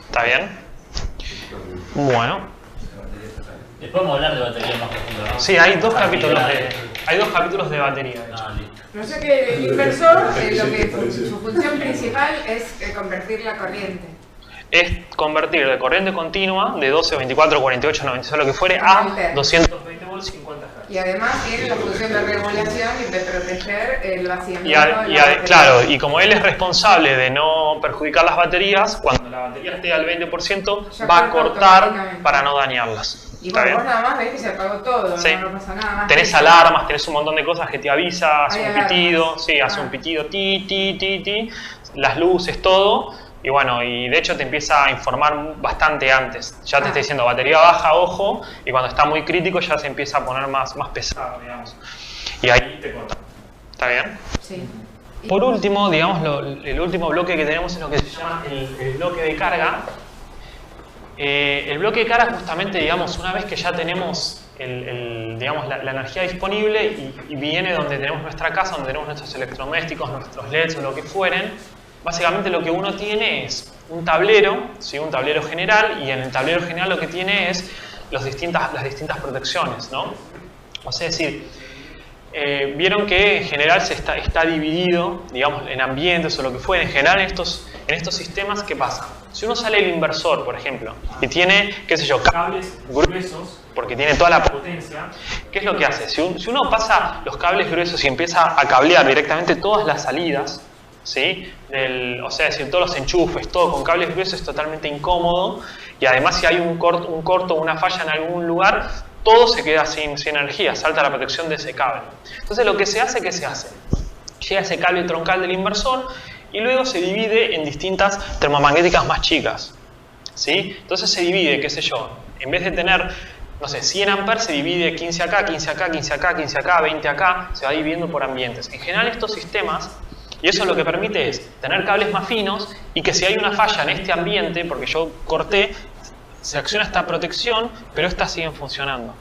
¿Está bien? Bueno. Después vamos a hablar de batería más profundo, ¿no? Sí, hay dos capítulos de batería, de hecho. No sé que el inversor, su función principal es convertir la corriente. Es convertir de corriente continua de 12, 24, 48, 96, lo que fuere, a 220 volts, 50 Hz. Y además tiene la función de regulación y de proteger el vaciamiento. Claro, y como él es responsable de no perjudicar las baterías, cuando la batería esté al 20%, va a cortar para no dañarlas. Y vos nada más ves que se apagó todo, sí. no pasa nada más. Tenés alarmas, tenés un montón de cosas que te avisa, hace un pitido, sí, hace un pitido, ti, las luces, todo. Y bueno, y de hecho te empieza a informar bastante antes. Ya te está diciendo batería baja, ojo, y cuando está muy crítico ya se empieza a poner más pesado, digamos. Y ahí te corta. ¿Está bien? Sí. Por último, digamos, el último bloque que tenemos es lo que se llama el bloque de carga. El bloque de carga justamente, digamos, una vez que ya tenemos digamos, la energía disponible y viene donde tenemos nuestra casa, donde tenemos nuestros electrodomésticos, nuestros LEDs o lo que fueren, básicamente lo que uno tiene es un tablero, ¿sí? Un tablero general, y en el tablero general lo que tiene es las distintas protecciones, ¿no? O sea, es decir, vieron que en general está dividido, digamos, en ambientes o lo que fuera. En general en estos sistemas, ¿qué pasa? Si uno sale el inversor, por ejemplo, y tiene, qué sé yo, cables gruesos, porque tiene toda la potencia, ¿qué es lo que hace? Si uno pasa los cables gruesos y empieza a cablear directamente todas las salidas, ¿sí? O sea, es decir, todos los enchufes, todo con cables gruesos es totalmente incómodo, y además si hay un corto o una falla en algún lugar, todo se queda sin energía, salta la protección de ese cable. Entonces lo que se hace, ¿qué se hace? Llega ese cable troncal del inversor y luego se divide en distintas termomagnéticas más chicas, ¿sí? Entonces se divide, qué sé yo, en vez de tener, no sé, 100 amperes se divide 15 acá, 15 acá, 15 acá, 15 acá, 20 acá, se va dividiendo por ambientes. En general estos sistemas, y eso lo que permite es tener cables más finos y que si hay una falla en este ambiente, porque yo corté, se acciona esta protección, pero estas siguen funcionando.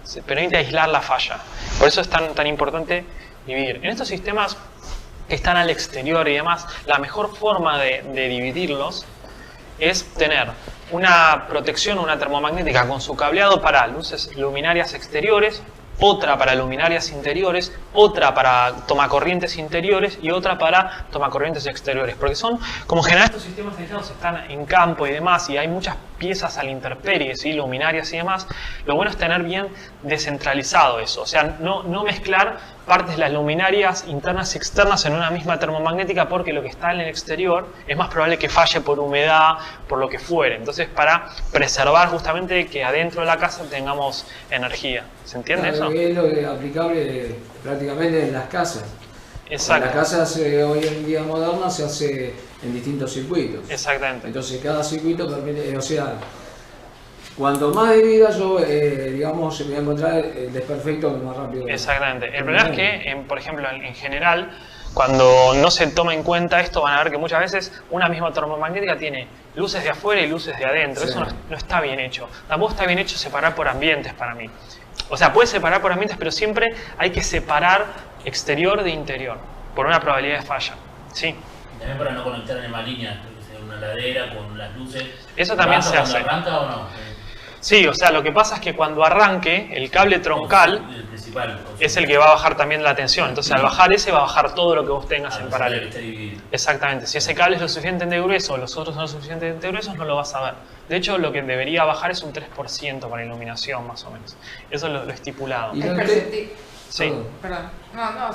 Se permite aislar la falla. Por eso es tan importante dividir. En estos sistemas que están al exterior y demás, la mejor forma de dividirlos es tener una protección, una termomagnética con su cableado para luminarias exteriores, otra para luminarias interiores, otra para tomacorrientes interiores y otra para tomacorrientes exteriores. Porque son, como en general estos sistemas aislados están en campo y demás, y hay muchas piezas a la intemperie, ¿sí? Luminarias y demás, lo bueno es tener bien descentralizado eso. O sea, no mezclar partes de las luminarias internas y externas en una misma termomagnética, porque lo que está en el exterior es más probable que falle por humedad, por lo que fuere. Entonces, para preservar justamente que adentro de la casa tengamos energía. ¿Se entiende eso? Es lo que es aplicable prácticamente en las casas. Exacto. En las casas hoy en día modernas se hace en distintos circuitos. Exactamente. Entonces cada circuito permite, o sea, cuanto más divida yo, digamos, se me va a encontrar el desperfecto más rápido. Exactamente. El problema es que, por ejemplo, en general, cuando no se toma en cuenta esto, van a ver que muchas veces una misma termomagnética tiene luces de afuera y luces de adentro. Sí. Eso no está bien hecho. Tampoco está bien hecho separar por ambientes para mí. O sea, puedes separar por ambientes, pero siempre hay que separar exterior de interior, por una probabilidad de falla. Sí. También para no conectar en la línea, una ladera con las luces. Eso también se hace. ¿Arranca o no? Sí, o sea, lo que pasa es que cuando arranque, el cable troncal es el que va a bajar también la tensión. Entonces, al bajar ese, va a bajar todo lo que vos tengas en paralelo. Exactamente. Si ese cable es lo suficientemente grueso o los otros son lo suficientemente gruesos, no lo vas a ver. De hecho, lo que debería bajar es un 3% para iluminación, más o menos. Eso es lo estipulado. Es perceptible. Sí. Perdón.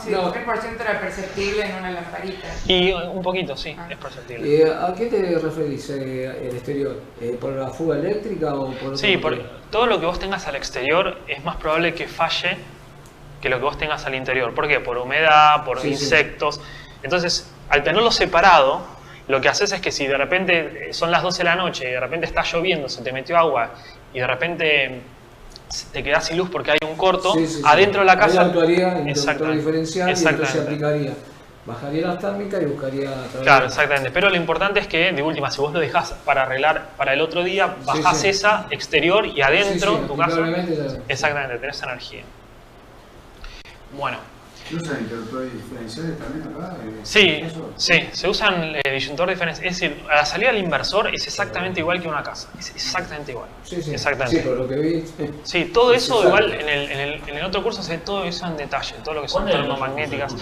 Sí, el 3% era perceptible en una lamparita. Y un poquito, sí, es perceptible. ¿A qué te referís el exterior? ¿Por la fuga eléctrica o por...? Sí, por todo lo que vos tengas al exterior es más probable que falle que lo que vos tengas al interior. ¿Por qué? Por humedad, por insectos. Sí. Entonces, al tenerlo separado, lo que haces es que si de repente son las 12 de la noche y de repente está lloviendo, se te metió agua y de repente te quedás sin luz porque hay un corto, adentro de la casa... Ahí actuaría el interruptor diferencial y entonces se aplicaría. Bajaría las térmicas y buscaría... Claro, exactamente. Pero lo importante es que, de última, si vos lo dejás para arreglar para el otro día, bajás esa exterior y adentro tu casa... Exactamente, tenés energía. Bueno. ¿Se usan interruptores diferenciales también acá? Sí, se usan disyuntores diferenciales. Es decir, a la salida del inversor es exactamente igual que una casa. Es exactamente igual. Exactamente. Sí, por lo que vi. Sí, todo eso igual en el otro curso se ve todo eso en detalle, todo lo que son termomagnéticas.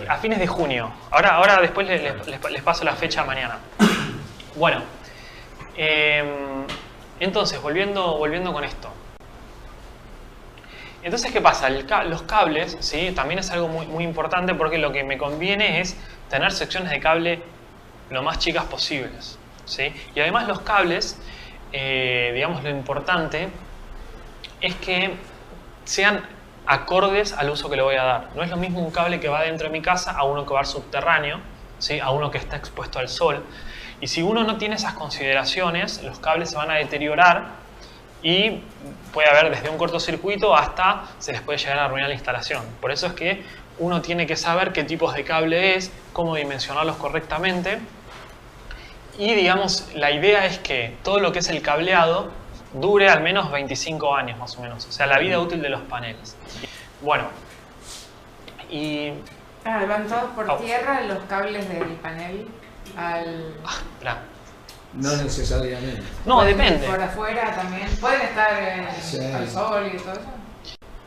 A fines de junio. Ahora después les paso la fecha mañana. Bueno, entonces, volviendo con esto. Entonces, ¿qué pasa? Los cables, ¿sí? También es algo muy importante porque lo que me conviene es tener secciones de cable lo más chicas posibles, ¿sí? Y además los cables, digamos, lo importante es que sean acordes al uso que le voy a dar. No es lo mismo un cable que va dentro de mi casa a uno que va subterráneo, ¿sí? A uno que está expuesto al sol. Y si uno no tiene esas consideraciones, los cables se van a deteriorar y puede haber desde un cortocircuito hasta se les puede llegar a arruinar la instalación. Por eso es que uno tiene que saber qué tipos de cable es, cómo dimensionarlos correctamente. Y digamos, la idea es que todo lo que es el cableado dure al menos 25 años más o menos. O sea, la vida útil de los paneles. Bueno, y... van todos por tierra los cables del panel al... No necesariamente. No, depende. Por afuera también. ¿Pueden estar al sol y todo eso?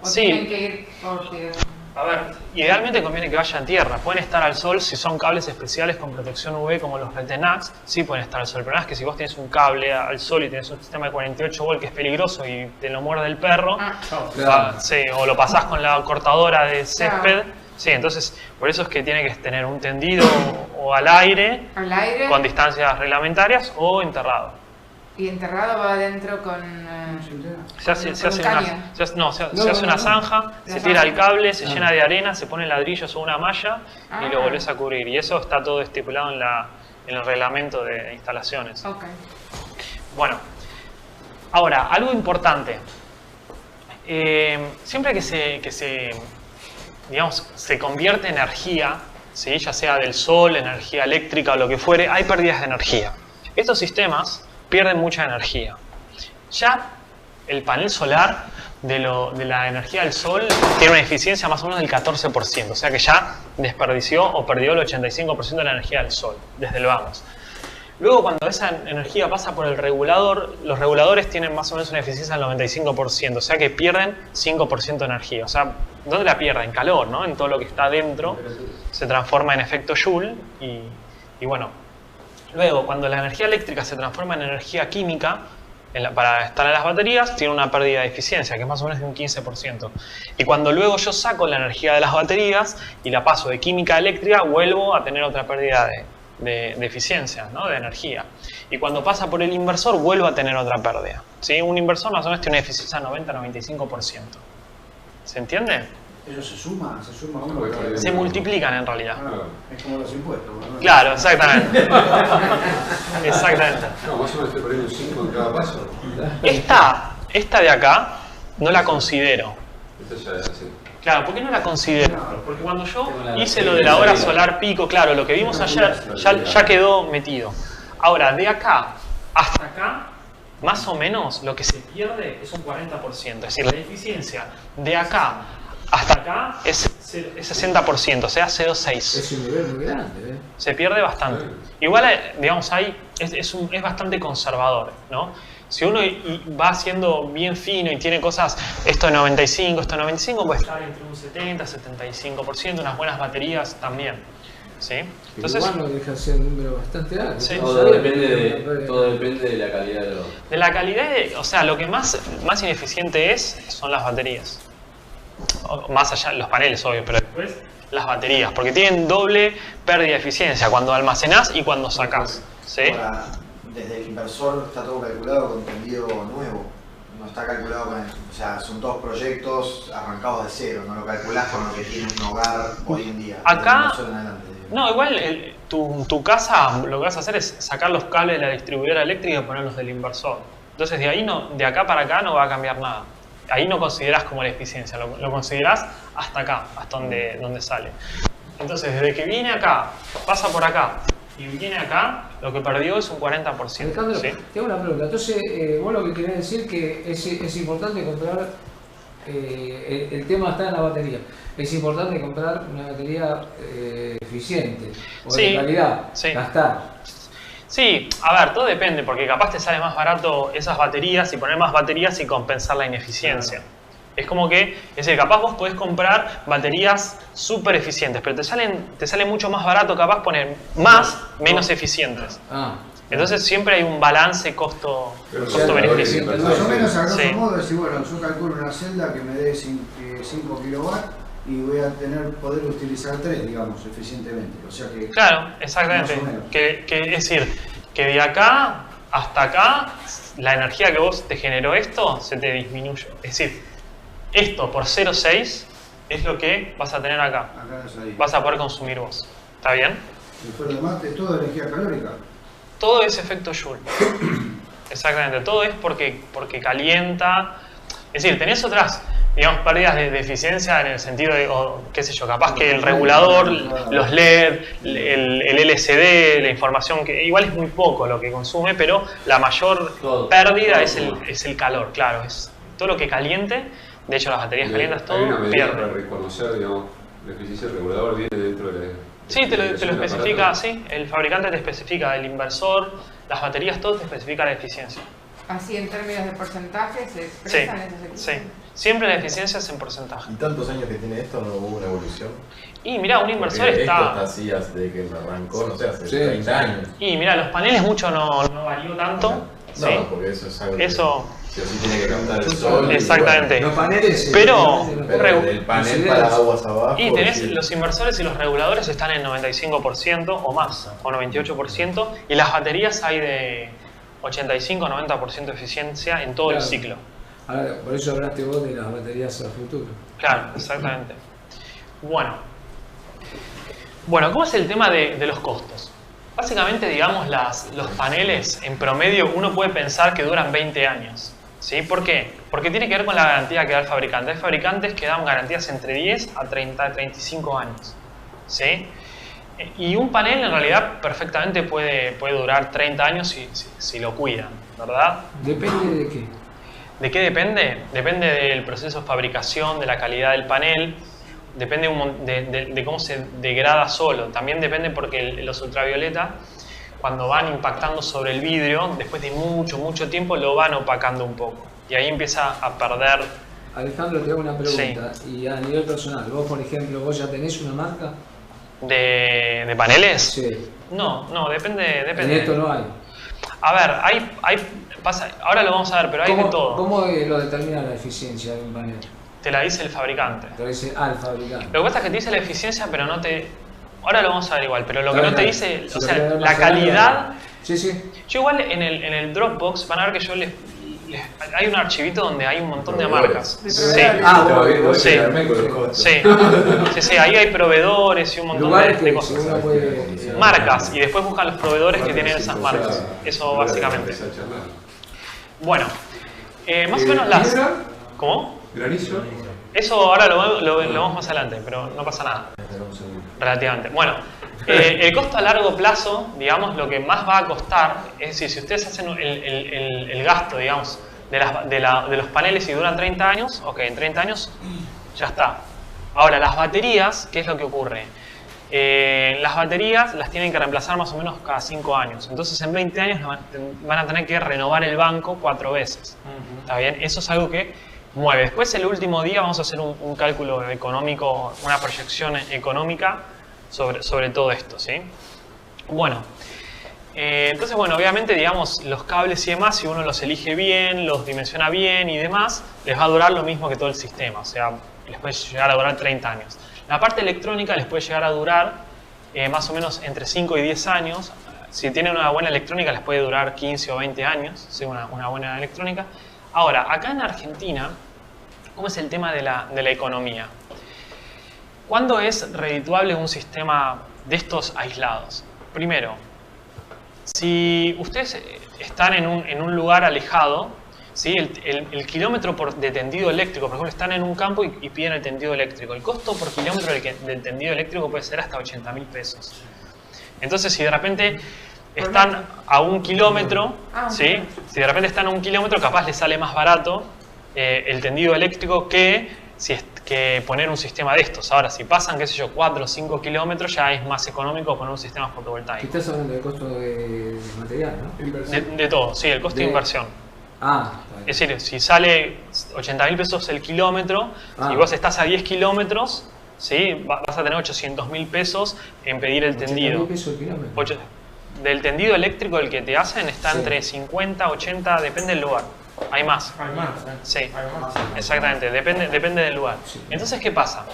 ¿O tienen que ir por tierra? A ver, idealmente conviene que vayan a tierra. Pueden estar al sol si son cables especiales con protección UV como los Retenax. Sí pueden estar al sol. Pero nada, es que si vos tienes un cable al sol y tenés un sistema de 48 volt que es peligroso y te lo muerde el perro, o lo pasás con la cortadora de césped. Sí, entonces por eso es que tiene que tener un tendido o al aire con distancias reglamentarias o enterrado. ¿Y enterrado va adentro con se hace una zanja, se tira el cable, se llena de arena, se pone ladrillos o una malla y lo volvés a cubrir. Y eso está todo estipulado en el reglamento de instalaciones. Bueno, ahora, algo importante. Siempre que se convierte energía, ¿sí? Ya sea del sol, energía eléctrica o lo que fuere, hay pérdidas de energía. Estos sistemas pierden mucha energía. Ya el panel solar de la energía del sol tiene una eficiencia más o menos del 14%, o sea que ya desperdició o perdió el 85% de la energía del sol, desde el vamos. Luego, cuando esa energía pasa por el regulador, los reguladores tienen más o menos una eficiencia del 95%, o sea que pierden 5% de energía. O sea, ¿dónde la pierden? Calor, ¿no? En todo lo que está dentro se transforma en efecto Joule y bueno. Luego, cuando la energía eléctrica se transforma en energía química, para estar en las baterías, tiene una pérdida de eficiencia, que es más o menos de un 15%. Y cuando luego yo saco la energía de las baterías y la paso de química a eléctrica, vuelvo a tener otra pérdida de eficiencia, ¿no? De energía. Y cuando pasa por el inversor, vuelve a tener otra pérdida, ¿sí? Un inversor más o menos tiene una eficiencia de 90-95%. ¿Se entiende? Eso se suma uno. Se multiplican en realidad. Es como los impuestos, ¿no? Claro, exactamente. Exactamente. No, más o menos estoy poniendo 5 en cada paso. Esta de acá no la considero. Esta ya es así. Claro, ¿por qué no la considero? Porque cuando yo hice lo de la hora solar pico, claro, lo que vimos ayer ya quedó metido. Ahora, de acá hasta acá, más o menos lo que se pierde es un 40%. Es decir, la eficiencia de acá hasta acá es 60%, o sea, 0,6. Es un nivel muy grande, ¿eh? Se pierde bastante. Igual, digamos, es bastante conservador, ¿no? Si uno va haciendo bien fino y tiene cosas, esto de 95, puede estar entre un 70-75%, unas buenas baterías también, ¿sí? Entonces, igual no deja de ser un número bastante alto. Sí. Todo depende de la calidad de los... De la calidad, o sea, lo que más ineficiente son las baterías. Más allá, los paneles, obvio, pero después las baterías, porque tienen doble pérdida de eficiencia cuando almacenás y cuando sacás, ¿sí? Ahora, desde el inversor está todo calculado con tendido nuevo, no está calculado con eso. O sea, son todos proyectos arrancados de cero, no lo calculás con lo que tiene un hogar hoy en día. Acá, No, igual tu casa lo que vas a hacer es sacar los cables de la distribuidora eléctrica y ponerlos del inversor. Entonces de acá para acá no va a cambiar nada. Ahí no considerás como la eficiencia, lo considerás hasta acá, hasta donde sale. Entonces desde que viene acá, pasa por acá y viene acá, lo que perdió es un 40%. Alejandro, ¿sí? te hago una pregunta. Entonces, vos lo que querés decir que es importante comprar, el tema está en la batería, es importante comprar una batería eficiente o de calidad, gastar. Sí, a ver, todo depende, porque capaz te sale más barato esas baterías y poner más baterías y compensar la ineficiencia. Es como que, es decir, capaz vos podés comprar baterías súper eficientes, pero te sale mucho más barato capaz poner menos eficientes. Entonces siempre hay un balance costo-beneficio. Más o menos a grosso modo decir, bueno, yo calculo una celda que me dé 5 kilowatts y voy a poder utilizar 3, digamos, eficientemente. O sea que... Claro, exactamente. Es decir, que de acá hasta acá, la energía que vos te generó esto se te disminuye. Es decir, esto por 0,6 es lo que vas a tener acá. Vas a poder consumir vos. ¿Está bien? Y por lo demás es toda energía calórica. Todo es efecto Joule. Exactamente. Todo es porque calienta. Es decir, tenés otras, digamos, pérdidas de eficiencia en el sentido de, qué sé yo, capaz que el regulador, los LED, el LCD, la información, que igual es muy poco lo que consume, pero la mayor pérdida es el calor, claro. Es todo lo que caliente. De hecho, las baterías calientas todo pierde. Para reconocer, digamos, la eficiencia del regulador viene dentro de la... Sí, te lo especifica, sí. El fabricante te especifica el inversor, las baterías, todo te especifica la eficiencia. Así en términos de porcentaje se expresan esos equipos. Sí, siempre la eficiencia es en porcentaje. ¿Y tantos años que tiene esto no hubo una evolución? Y mirá, un inversor Porque está... Esto está así desde que arrancó, no sé, hace 30 años. Y mirá, los paneles mucho no varió tanto. No, ¿sí? porque eso es algo que sí tiene que captar el sol. Exactamente. Y bueno, los paneles, pero el panel para aguas abajo. Y tenés los inversores y los reguladores están en 95% o más, o 98%, y las baterías hay de 85-90% de eficiencia en todo el ciclo. Ahora, por eso hablaste vos de las baterías a futuro. Claro, exactamente. Bueno, ¿cómo es el tema de los costos? Básicamente, digamos, los paneles en promedio uno puede pensar que duran 20 años. ¿Sí? ¿Por qué? Porque tiene que ver con la garantía que da el fabricante. Hay fabricantes que dan garantías entre 10 a 30, 35 años. ¿Sí? Y un panel en realidad perfectamente puede durar 30 años si lo cuidan, ¿verdad? ¿Depende de qué? ¿De qué depende? Depende del proceso de fabricación, de la calidad del panel, depende de cómo se degrada solo. También depende porque los ultravioleta, cuando van impactando sobre el vidrio, después de mucho tiempo lo van opacando un poco. Y ahí empieza a perder... Alejandro, te hago una pregunta. Sí. Y a nivel personal, vos por ejemplo, ¿vos ya tenés una marca? ¿De paneles? Sí. No, depende. En esto no hay. A ver, ahora lo vamos a ver, pero hay de todo. ¿Cómo lo determina la eficiencia de un panel? Te la dice el fabricante. Te lo dice el fabricante. Lo que pasa es que te dice la eficiencia, pero no te... Ahora lo vamos a ver igual, pero lo que no te dice... O sea, la calidad... Sí, sí. Yo igual en el Dropbox van a ver que yo hay un archivito donde hay un montón de marcas. Sí. Sí, ahí hay proveedores y un montón de cosas. Marcas, y después buscan los proveedores que tienen esas marcas. Eso básicamente. Bueno, más o menos las... ¿Cómo? ¿Granizo? Eso ahora lo vemos más adelante, pero no pasa nada. Relativamente. Bueno, el costo a largo plazo, digamos, lo que más va a costar, es decir, si ustedes hacen el gasto, digamos, de los paneles y duran 30 años, ok, en 30 años ya está. Ahora, las baterías, ¿qué es lo que ocurre? Las baterías las tienen que reemplazar más o menos cada 5 años. Entonces, en 20 años van a tener que renovar el banco 4 veces. ¿Está bien? Eso es algo que mueve. Después, el último día, vamos a hacer un cálculo económico, una proyección económica sobre todo esto, ¿sí? Bueno, entonces, bueno, obviamente, digamos, los cables y demás, si uno los elige bien, los dimensiona bien y demás, les va a durar lo mismo que todo el sistema, o sea, les puede llegar a durar 30 años. La parte electrónica les puede llegar a durar más o menos entre 5 y 10 años. Si tienen una buena electrónica, les puede durar 15 o 20 años, ¿sí? Una buena electrónica. Ahora, acá en Argentina, ¿cómo es el tema de la economía? ¿Cuándo es redituable un sistema de estos aislados. Primero, si ustedes están en un lugar alejado, ¿sí? el kilómetro de tendido eléctrico, por ejemplo, están en un campo y piden el tendido eléctrico. El costo por kilómetro del tendido eléctrico puede ser hasta 80.000 pesos. Entonces, si de repente están a 1 kilómetro, ¿sí? Si de repente están a 1 kilómetro, capaz les sale más barato el tendido eléctrico que poner un sistema de estos. Ahora, si pasan, qué sé yo, 4 o 5 kilómetros, ya es más económico poner un sistema fotovoltaico. Estás hablando del costo de material, ¿no? De todo, sí, el costo de inversión. Es decir, si sale 80.000 pesos el kilómetro, y vos estás a 10 kilómetros, ¿sí? Vas a tener 800.000 pesos en pedir el tendido. 80.000 pesos el kilómetro. Del tendido eléctrico el que te hacen está entre 50, 80, depende del lugar. Hay más. Hay más, Sí, exactamente, depende del lugar. Entonces, ¿qué pasa?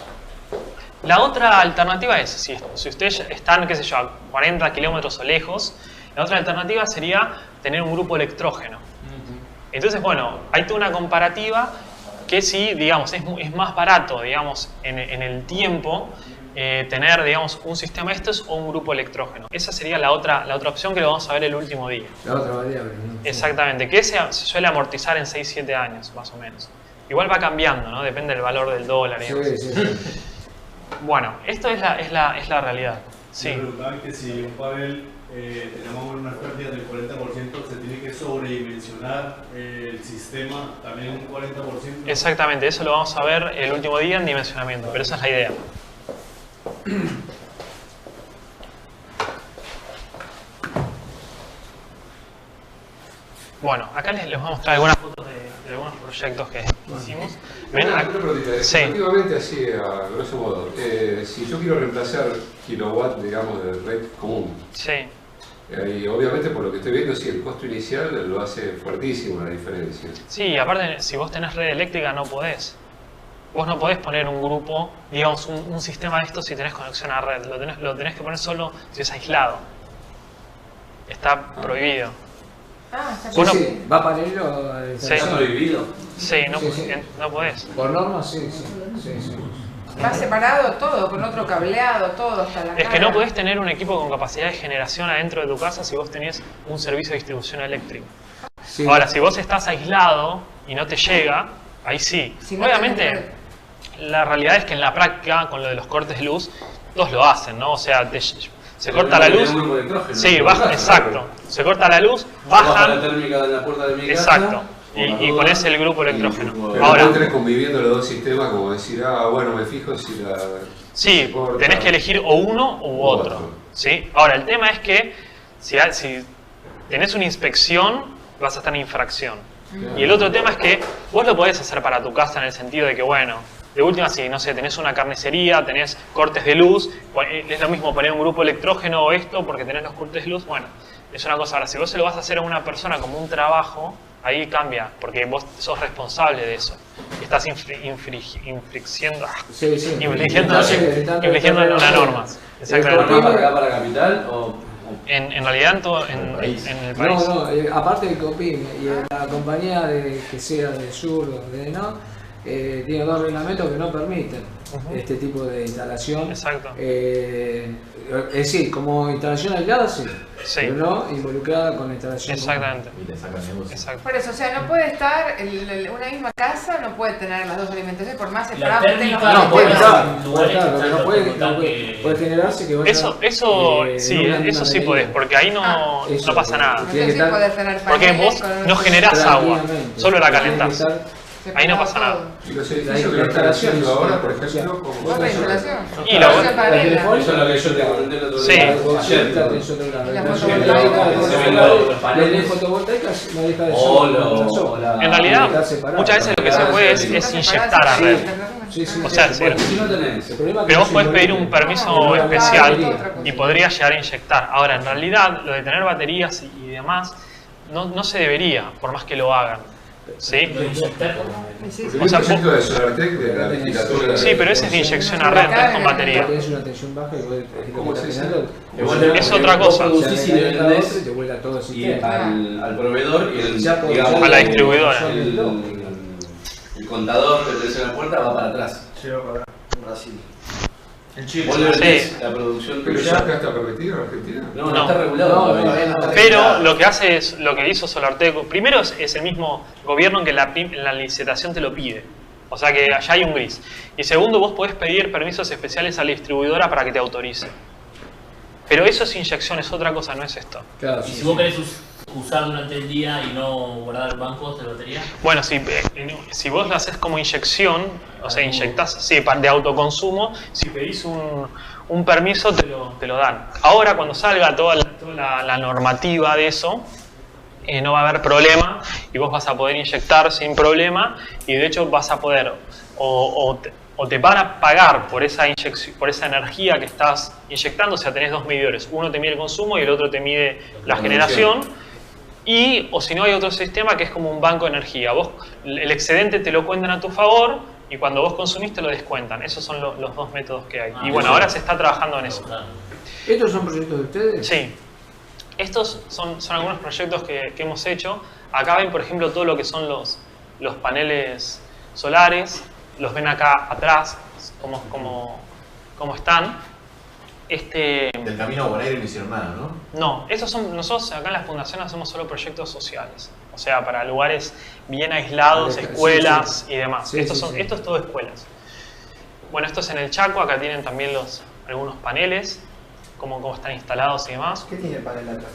La otra alternativa es, si ustedes están, qué sé yo, a 40 kilómetros o lejos, la otra alternativa sería tener un grupo electrógeno. Entonces, bueno, hay toda una comparativa que sí, digamos, es más barato, digamos, en el tiempo tener, digamos, un sistema de estos o un grupo electrógeno. Esa sería la otra opción que lo vamos a ver el último día. La otra variable, ¿no? Exactamente, que se suele amortizar en 6-7 años, más o menos. Igual va cambiando, ¿no? Depende del valor del dólar. Sí. Bueno, esto es la realidad. Sí. Me preguntaban que si un panel tenemos unas pérdidas del 40%, se tiene que sobredimensionar el sistema también un 40%. Exactamente, eso lo vamos a ver el último día en dimensionamiento, pero esa es la idea. Bueno, acá les voy a mostrar algunas fotos de algunos proyectos que hicimos. ¿Ven? Efectivamente, así, a grosso modo, si yo quiero reemplazar kilowatt, digamos, de red común, y obviamente por lo que estoy viendo, sí, el costo inicial lo hace fuertísimo la diferencia. Sí, aparte, si vos tenés red eléctrica no podés. Vos no podés poner un grupo, digamos, un sistema de estos si tenés conexión a red. Lo tenés que poner solo si es aislado. Está prohibido. Sí, va paralelo a ¿Está prohibido? Sí, no podés. Por norma, sí. Va separado todo, con otro cableado, todo hasta la Es que no podés tener un equipo con capacidad de generación adentro de tu casa si vos tenés un servicio de distribución eléctrica. Sí. Ahora, si vos estás aislado y no te llega, ahí sí. Obviamente, la realidad es que en la práctica, con lo de los cortes de luz, todos lo hacen, ¿no? O sea, se corta la luz. Sí, baja, exacto. Se corta la luz, bajan. La térmica de la puerta de mi casa. Exacto. Y ponés el grupo electrógeno. Pero ahora tenés conviviendo los dos sistemas, como decir, bueno, me fijo si la... Sí, tenés que elegir o uno u otro. ¿Sí? Ahora, el tema es que si tenés una inspección, vas a estar en infracción. Y el otro tema es que vos lo podés hacer para tu casa en el sentido de que, bueno, de última, si no sé, tenés una carnicería, tenés cortes de luz, es lo mismo poner un grupo electrógeno o esto porque tenés los cortes de luz, bueno, es una cosa. Ahora, si vos se lo vas a hacer a una persona como un trabajo, ahí cambia, porque vos sos responsable de eso. Estás infringiendo una norma. Exactamente. ¿Para Capital o...? En realidad en el país. Aparte del COPIM y la compañía que sea del sur o de no, tiene dos reglamentos que no permiten este tipo de instalación. Exacto. Es decir, como instalación aislada sí, pero no involucrada con la instalación. Exactamente. Exacto. Por eso, o sea, no puede estar una misma casa, no puede tener las dos alimentaciones, por más separado que tenga. No, puede estar, no puede generarse que vaya. Eso sí podés, porque ahí no pasa nada. Entonces sí podés tener porque vos no generás agua, solo la calentás. Ahí no pasa nada. Y los edificios que lo están haciendo ahora, por ejemplo, como... ¿Otra instalación? Y la Eso es lo que yo te comenté el otro día. La fotovoltaica no deja de ser. En realidad, muchas veces lo que se puede es inyectar a red. O sea, pero vos podés pedir un permiso especial y podrías llegar a inyectar. Ahora, en realidad, lo de tener baterías y demás, no se debería, por más que lo hagan. ¿Sí? O sea, de Solartec, de la legislatura. Sí, pero ese es de inyección a red, no es con batería. Es otra cosa. Y al proveedor y a la distribuidora. El contador que te dice la puerta va para atrás. Sí, va para Brasil. En Chile. Sí. La producción. ¿Pero ya acá está permitido en Argentina? No está regulado. No. Pero lo que hace es, lo que hizo Solartec, primero es el mismo gobierno que la licitación te lo pide. O sea que allá hay un gris. Y segundo, vos podés pedir permisos especiales a la distribuidora para que te autorice. Pero eso es inyección, es otra cosa, no es esto. Claro, y si vos querés usar durante el día y no guardar bancos de batería. Bueno, si vos lo haces como inyección, o sea, inyectás de autoconsumo, si pedís un permiso te lo dan. Ahora cuando salga toda la normativa de eso, no va a haber problema y vos vas a poder inyectar sin problema y de hecho vas a poder o te van a pagar por esa inyección, por esa energía que estás inyectando. O sea, tenés dos medidores, uno te mide el consumo y el otro te mide la generación. O si no, hay otro sistema que es como un banco de energía. Vos el excedente te lo cuentan a tu favor y cuando vos consumís te lo descuentan. Esos son los dos métodos que hay. Y bueno, ahora se está trabajando en eso. ¿Estos son proyectos de ustedes? Sí. Estos son algunos proyectos que hemos hecho. Acá ven, por ejemplo, todo lo que son los paneles solares. Los ven acá atrás, como están. Del camino a Buenos Aires no hicieron nada, ¿no? No, nosotros acá en la fundación hacemos solo proyectos sociales. O sea, para lugares bien aislados, escuelas y demás. Esto es todo escuelas. Bueno, esto es en el Chaco, acá tienen también algunos paneles, cómo están instalados y demás. ¿Qué tiene el panel acá?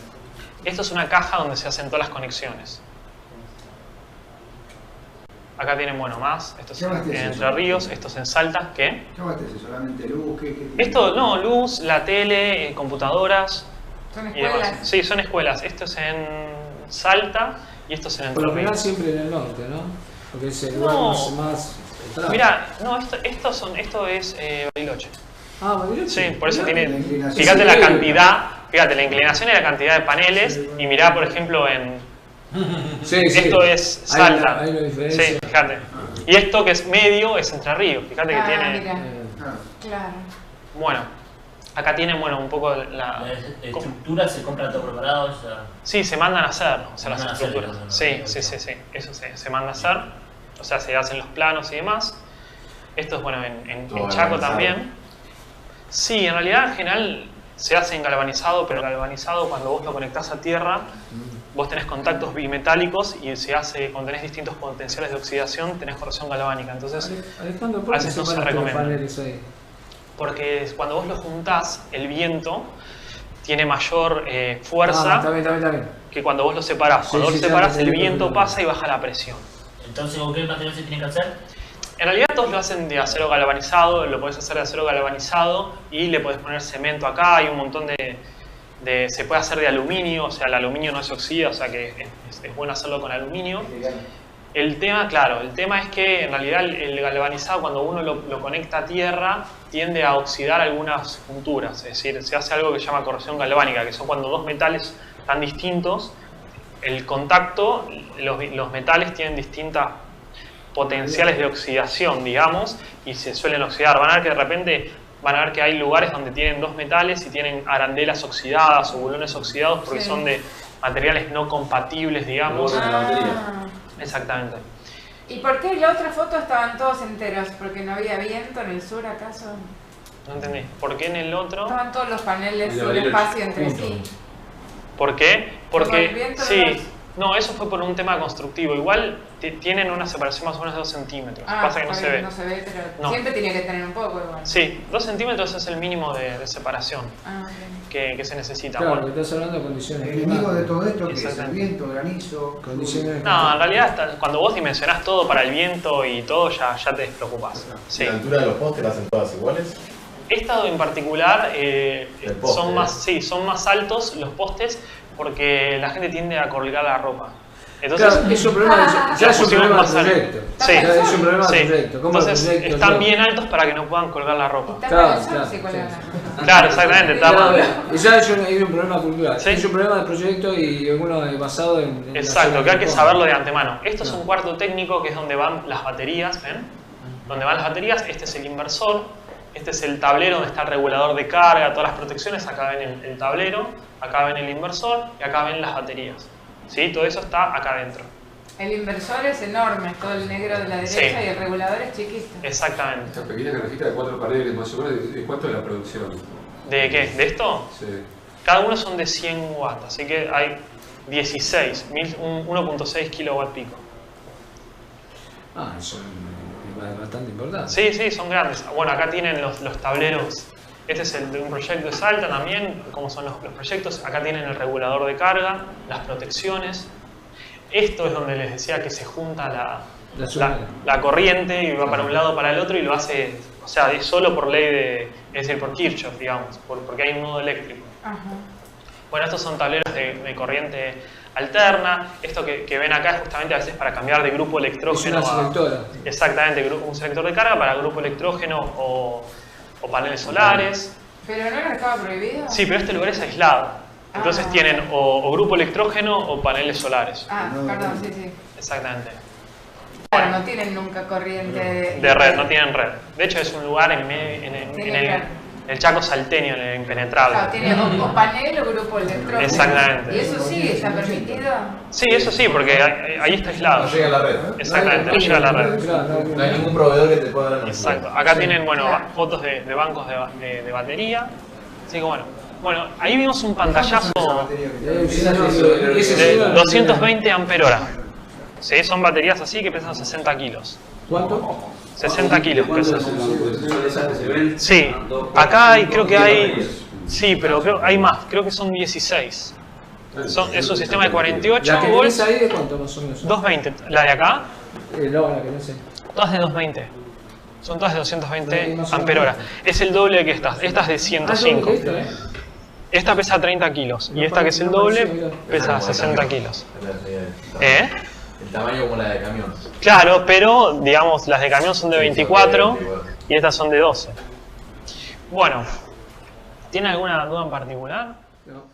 Esto es una caja donde se hacen todas las conexiones. Acá tienen, más. Esto es en Entre Ríos, esto es en Salta. ¿Qué? ¿Qué abastece? ¿Solamente luz? ¿Qué tiene? Esto, no, luz, la tele, computadoras. ¿Son escuelas? Sí, son escuelas. Esto es en Salta y esto es en Entre Ríos. Por lo general siempre en el norte, ¿no? Porque es el lugar más... Mirá, no, esto es Bariloche. Ah, Bariloche. Sí, por eso tiene... Fíjate la cantidad, la inclinación y la cantidad de paneles. Y mirá, por ejemplo, esto es Salta. Hay una diferencia. Sí, fíjate. Y esto que es medio es Entre Ríos. Fíjate que tiene... Mira. Claro. Bueno, acá tienen un poco la estructura se compra todo preparado ya. Sí, se mandan a hacer, o sea, las estructuras. Sí. Eso se manda a hacer. O sea, se hacen los planos y demás. Esto es en Chaco también. Sí, en realidad en general se hace en galvanizado, pero galvanizado cuando vos lo conectás a tierra, vos tenés contactos bimetálicos y se hace, cuando tenés distintos potenciales de oxidación, tenés corrosión galvánica. Entonces, Alejandro, a veces no se recomienda. Ahí? Porque cuando vos lo juntás, el viento tiene mayor fuerza que cuando vos lo separás. Cuando vos lo separás, el viento pasa y baja la presión. Entonces, ¿con qué material se tiene que hacer? En realidad todos lo hacen de acero galvanizado, lo podés hacer de acero galvanizado y le podés poner cemento acá. Hay un montón se puede hacer de aluminio, o sea, el aluminio no se oxida, o sea que es bueno hacerlo con aluminio. El tema es que en realidad el galvanizado, cuando uno lo conecta a tierra, tiende a oxidar algunas junturas, es decir, se hace algo que se llama corrosión galvánica, que son cuando dos metales tan distintos, el contacto, los metales tienen distintas potenciales de oxidación, digamos, y se suelen oxidar. Van a ver que de repente hay lugares donde tienen dos metales y tienen arandelas oxidadas o bulones oxidados porque son de materiales no compatibles, digamos. Exactamente. ¿Y por qué en la otra foto estaban todos enteros? ¿Porque no había viento en el sur, acaso? No entendí. ¿Por qué en el otro? Estaban todos los paneles sin espacio entre sí. ¿Por qué? Porque el viento no, eso fue por un tema constructivo. Igual tienen una separación más o menos de 2 centímetros. Pasa que no se ve. No se ve, pero siempre tenía que tener un poco igual. Sí, 2 centímetros es el mínimo de separación que se necesita. Claro, porque estás hablando de condiciones. El enemigo de todo esto, que es el viento, granizo, condiciones. No, en realidad cuando vos dimensionás todo para el viento y todo, ya te despreocupás. Sí. ¿La altura de los postes las hacen todas iguales? Esta en particular son más altos los postes porque la gente tiende a colgar la ropa. Entonces, claro, es un problema de proyecto. Sí, es un problema de proyecto. Entonces están bien altos para que no puedan colgar la ropa. Claro, exactamente. Ya hay un problema cultural. ¿Sí? Es un problema de proyecto y uno basado en exacto, que hay que saberlo de antemano. Esto es un cuarto técnico que es donde van las baterías, ¿ven? Donde van las baterías, este es el inversor, este es el tablero donde está el regulador de carga, todas las protecciones, acá ven el tablero, acá ven el inversor y acá ven las baterías. ¿Sí? Todo eso está acá adentro. El inversor es enorme, todo el negro de la derecha, Sí. y el regulador es chiquito. Exactamente. Esta pequeña granjita de 4 paneles, más o menos, ¿de cuánto es la producción? ¿De qué? ¿De esto? Sí. Cada uno son de 100 watts, así que hay 16, 1.6 kilowatt pico. Ah, eso es bastante importante. Sí, sí, son grandes. Bueno, acá tienen los tableros. Este es el de un proyecto de Salta también, como son los proyectos. Acá tienen el regulador de carga, las protecciones. Esto es donde les decía que se junta la corriente y va para un lado para el otro y lo hace, o sea, es solo por ley de, es decir, por Kirchhoff, digamos, porque hay un nodo eléctrico. Ajá. Bueno, estos son tableros de corriente alterna. Esto que ven acá es justamente a veces para cambiar de grupo electrógeno es una selectora. Exactamente, un selector de carga para grupo electrógeno o paneles solares. ¿Pero no estaba prohibido? Sí, pero este lugar es aislado. Entonces tienen o grupo electrógeno o paneles solares. Ah, perdón, sí, sí. Exactamente. Claro, no tienen nunca corriente De red, no tienen red. De hecho es un lugar en el Chaco salteño, en el impenetrable. Claro, tiene o panel o grupo electrógeno. Exactamente. ¿Y eso sí está permitido? Sí, eso sí, porque ahí está aislado. No llega a la red. Exactamente, no llega a la red. No hay ningún proveedor que te pueda dar una. Exacto. Acá tienen, bueno, fotos de bancos de batería. Así que bueno, ahí vimos un pantallazo de 220 ampere-hora. Sí, son baterías así que pesan 60 kilos. ¿Cuánto? 60 kilos pesan. Sí, acá creo que hay... Sí, pero hay más, creo que son 16. Es un sistema de 48 ¿La que volts. tenés ahí de cuánto más o menos? 220. ¿La de acá? No, la que no sé. Todas de 220. Son todas de 220 ampere-hora. Es el doble que estas. Esta es de 105. Esta pesa 30 kilos. Y esta que es el doble pesa 60 kilos. El tamaño como la de camión. Claro, pero digamos las de camión son de 24 y estas son de 12. Bueno, ¿tiene alguna duda en particular? No.